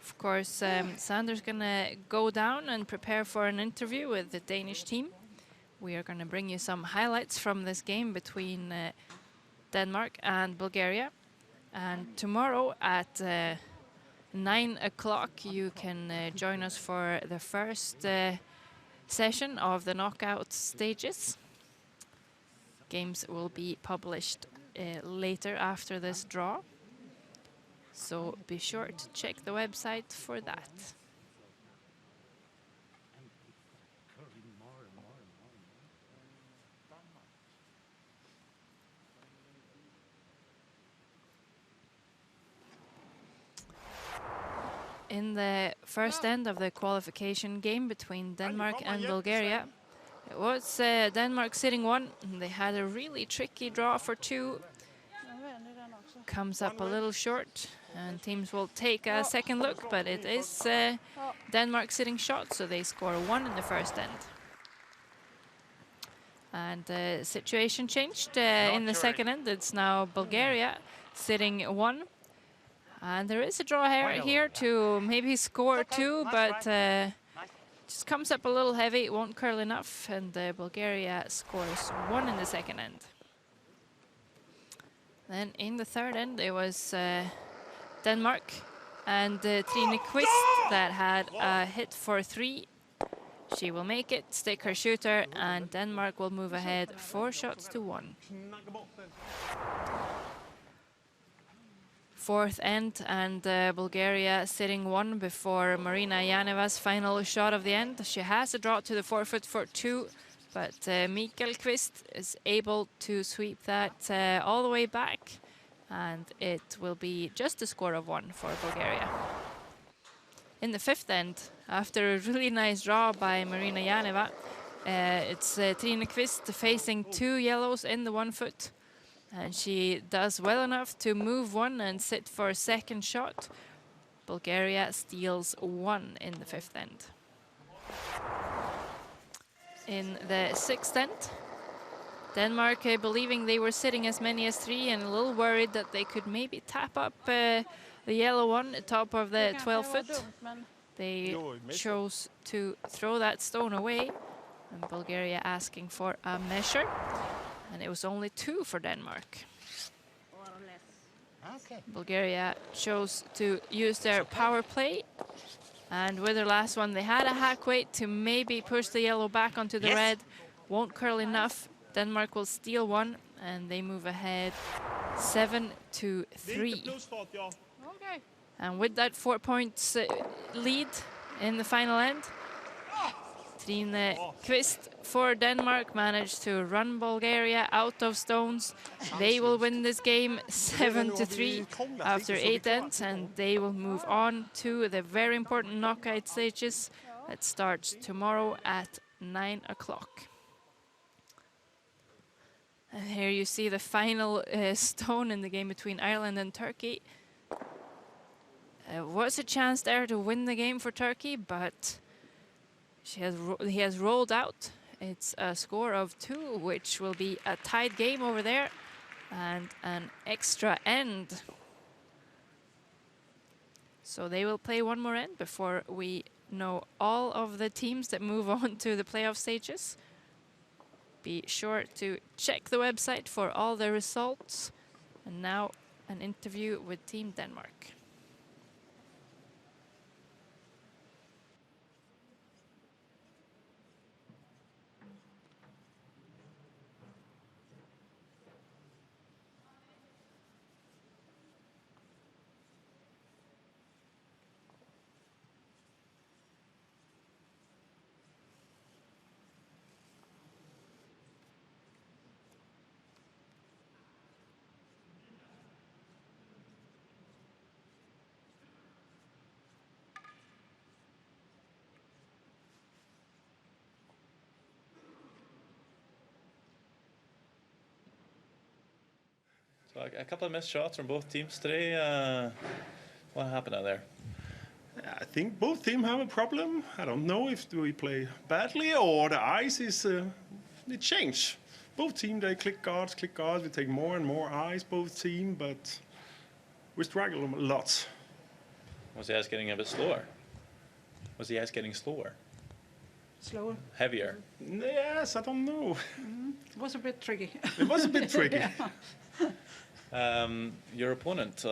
Of course, Sander's gonna go down and prepare for an interview with the Danish team. We are gonna bring you some highlights from this game between Denmark and Bulgaria. And tomorrow at 9 o'clock, you can join us for the first session of the knockout stages. Games will be published later after this draw. So be sure to check the website for that. In the first end of the qualification game between Denmark and Bulgaria, it was Denmark sitting 1. They had a really tricky draw for 2. Comes up a little short, and teams will take a second look, but it is Denmark sitting shot, so they score 1 in the first end. And the situation changed in the second end. It's now Bulgaria sitting 1. And there is a draw here to maybe score 2, but just comes up a little heavy, it won't curl enough, and Bulgaria scores 1 in the second end. Then in the third end, it was Denmark and Trine Quist that had a hit for 3. She will make it, stick her shooter, and Denmark will move ahead 4 shots to 1. Fourth end, and Bulgaria sitting 1 before Marina Janeva's final shot of the end. She has a draw to the forefoot for 2, but Mikael Kvist is able to sweep that all the way back, and it will be just a score of 1 for Bulgaria. In the fifth end, after a really nice draw by Marina Janeva, it's Trine Kvist facing 2 yellows in the 1 foot. And she does well enough to move 1 and sit for a second shot. Bulgaria steals 1 in the fifth end. In the sixth end, Denmark believing they were sitting as many as 3 and a little worried that they could maybe tap up the yellow one at top of the 12 foot. They chose to throw that stone away, and Bulgaria asking for a measure. And it was only 2 for Denmark. Okay. Bulgaria chose to use their power play. And with their last one, they had a hack weight to maybe push the yellow back onto the red. Won't curl enough. Denmark will steal 1, and they move ahead 7 to 3. And with that 4 points lead in the final end, Trine Kvist for Denmark managed to run Bulgaria out of stones. They will win this game 7 to 3 after 8 ends, and they will move on to the very important knockout stages that starts tomorrow at 9 o'clock. And here you see the final stone in the game between Ireland and Turkey. Was a chance there to win the game for Turkey, but he has rolled out. It's a score of 2, which will be a tied game over there and an extra end. So they will play 1 more end before we know all of the teams that move on to the playoff stages. Be sure to check the website for all the results. And now an interview with Team Denmark. So a couple of missed shots from both teams today. What happened out there? I think both teams have a problem. I don't know if we play badly or the ice is it changed. Both teams they click guards. We take more and more ice, both teams, but We struggle a lot. Was the ice getting a bit slower? Was the ice getting slower? Slower. Heavier? Yes, I don't know. It was a bit tricky. It was a bit tricky. Your opponent,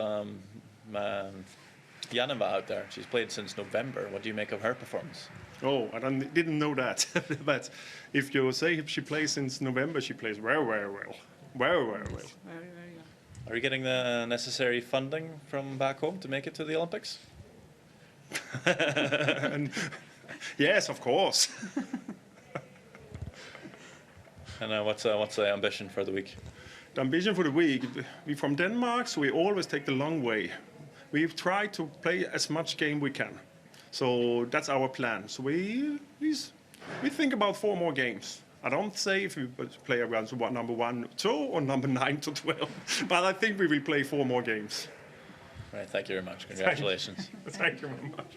Janeva out there, she's played since November. What do you make of her performance? Oh, I didn't know that. But if you say if she plays since November, she plays very, very well. Very, very well. Very, very well. Are you getting the necessary funding from back home to make it to the Olympics? And yes, of course. And what's the ambition for the week? The ambition for the week, we from Denmark, so we always take the long way. We've tried to play as much game we can. So that's our plan. So we think about 4 more games. I don't say if we play around number 1, 2, or number 9 to 12, but I think we will play 4 more games. Right, thank you very much. Congratulations. Thank you very much.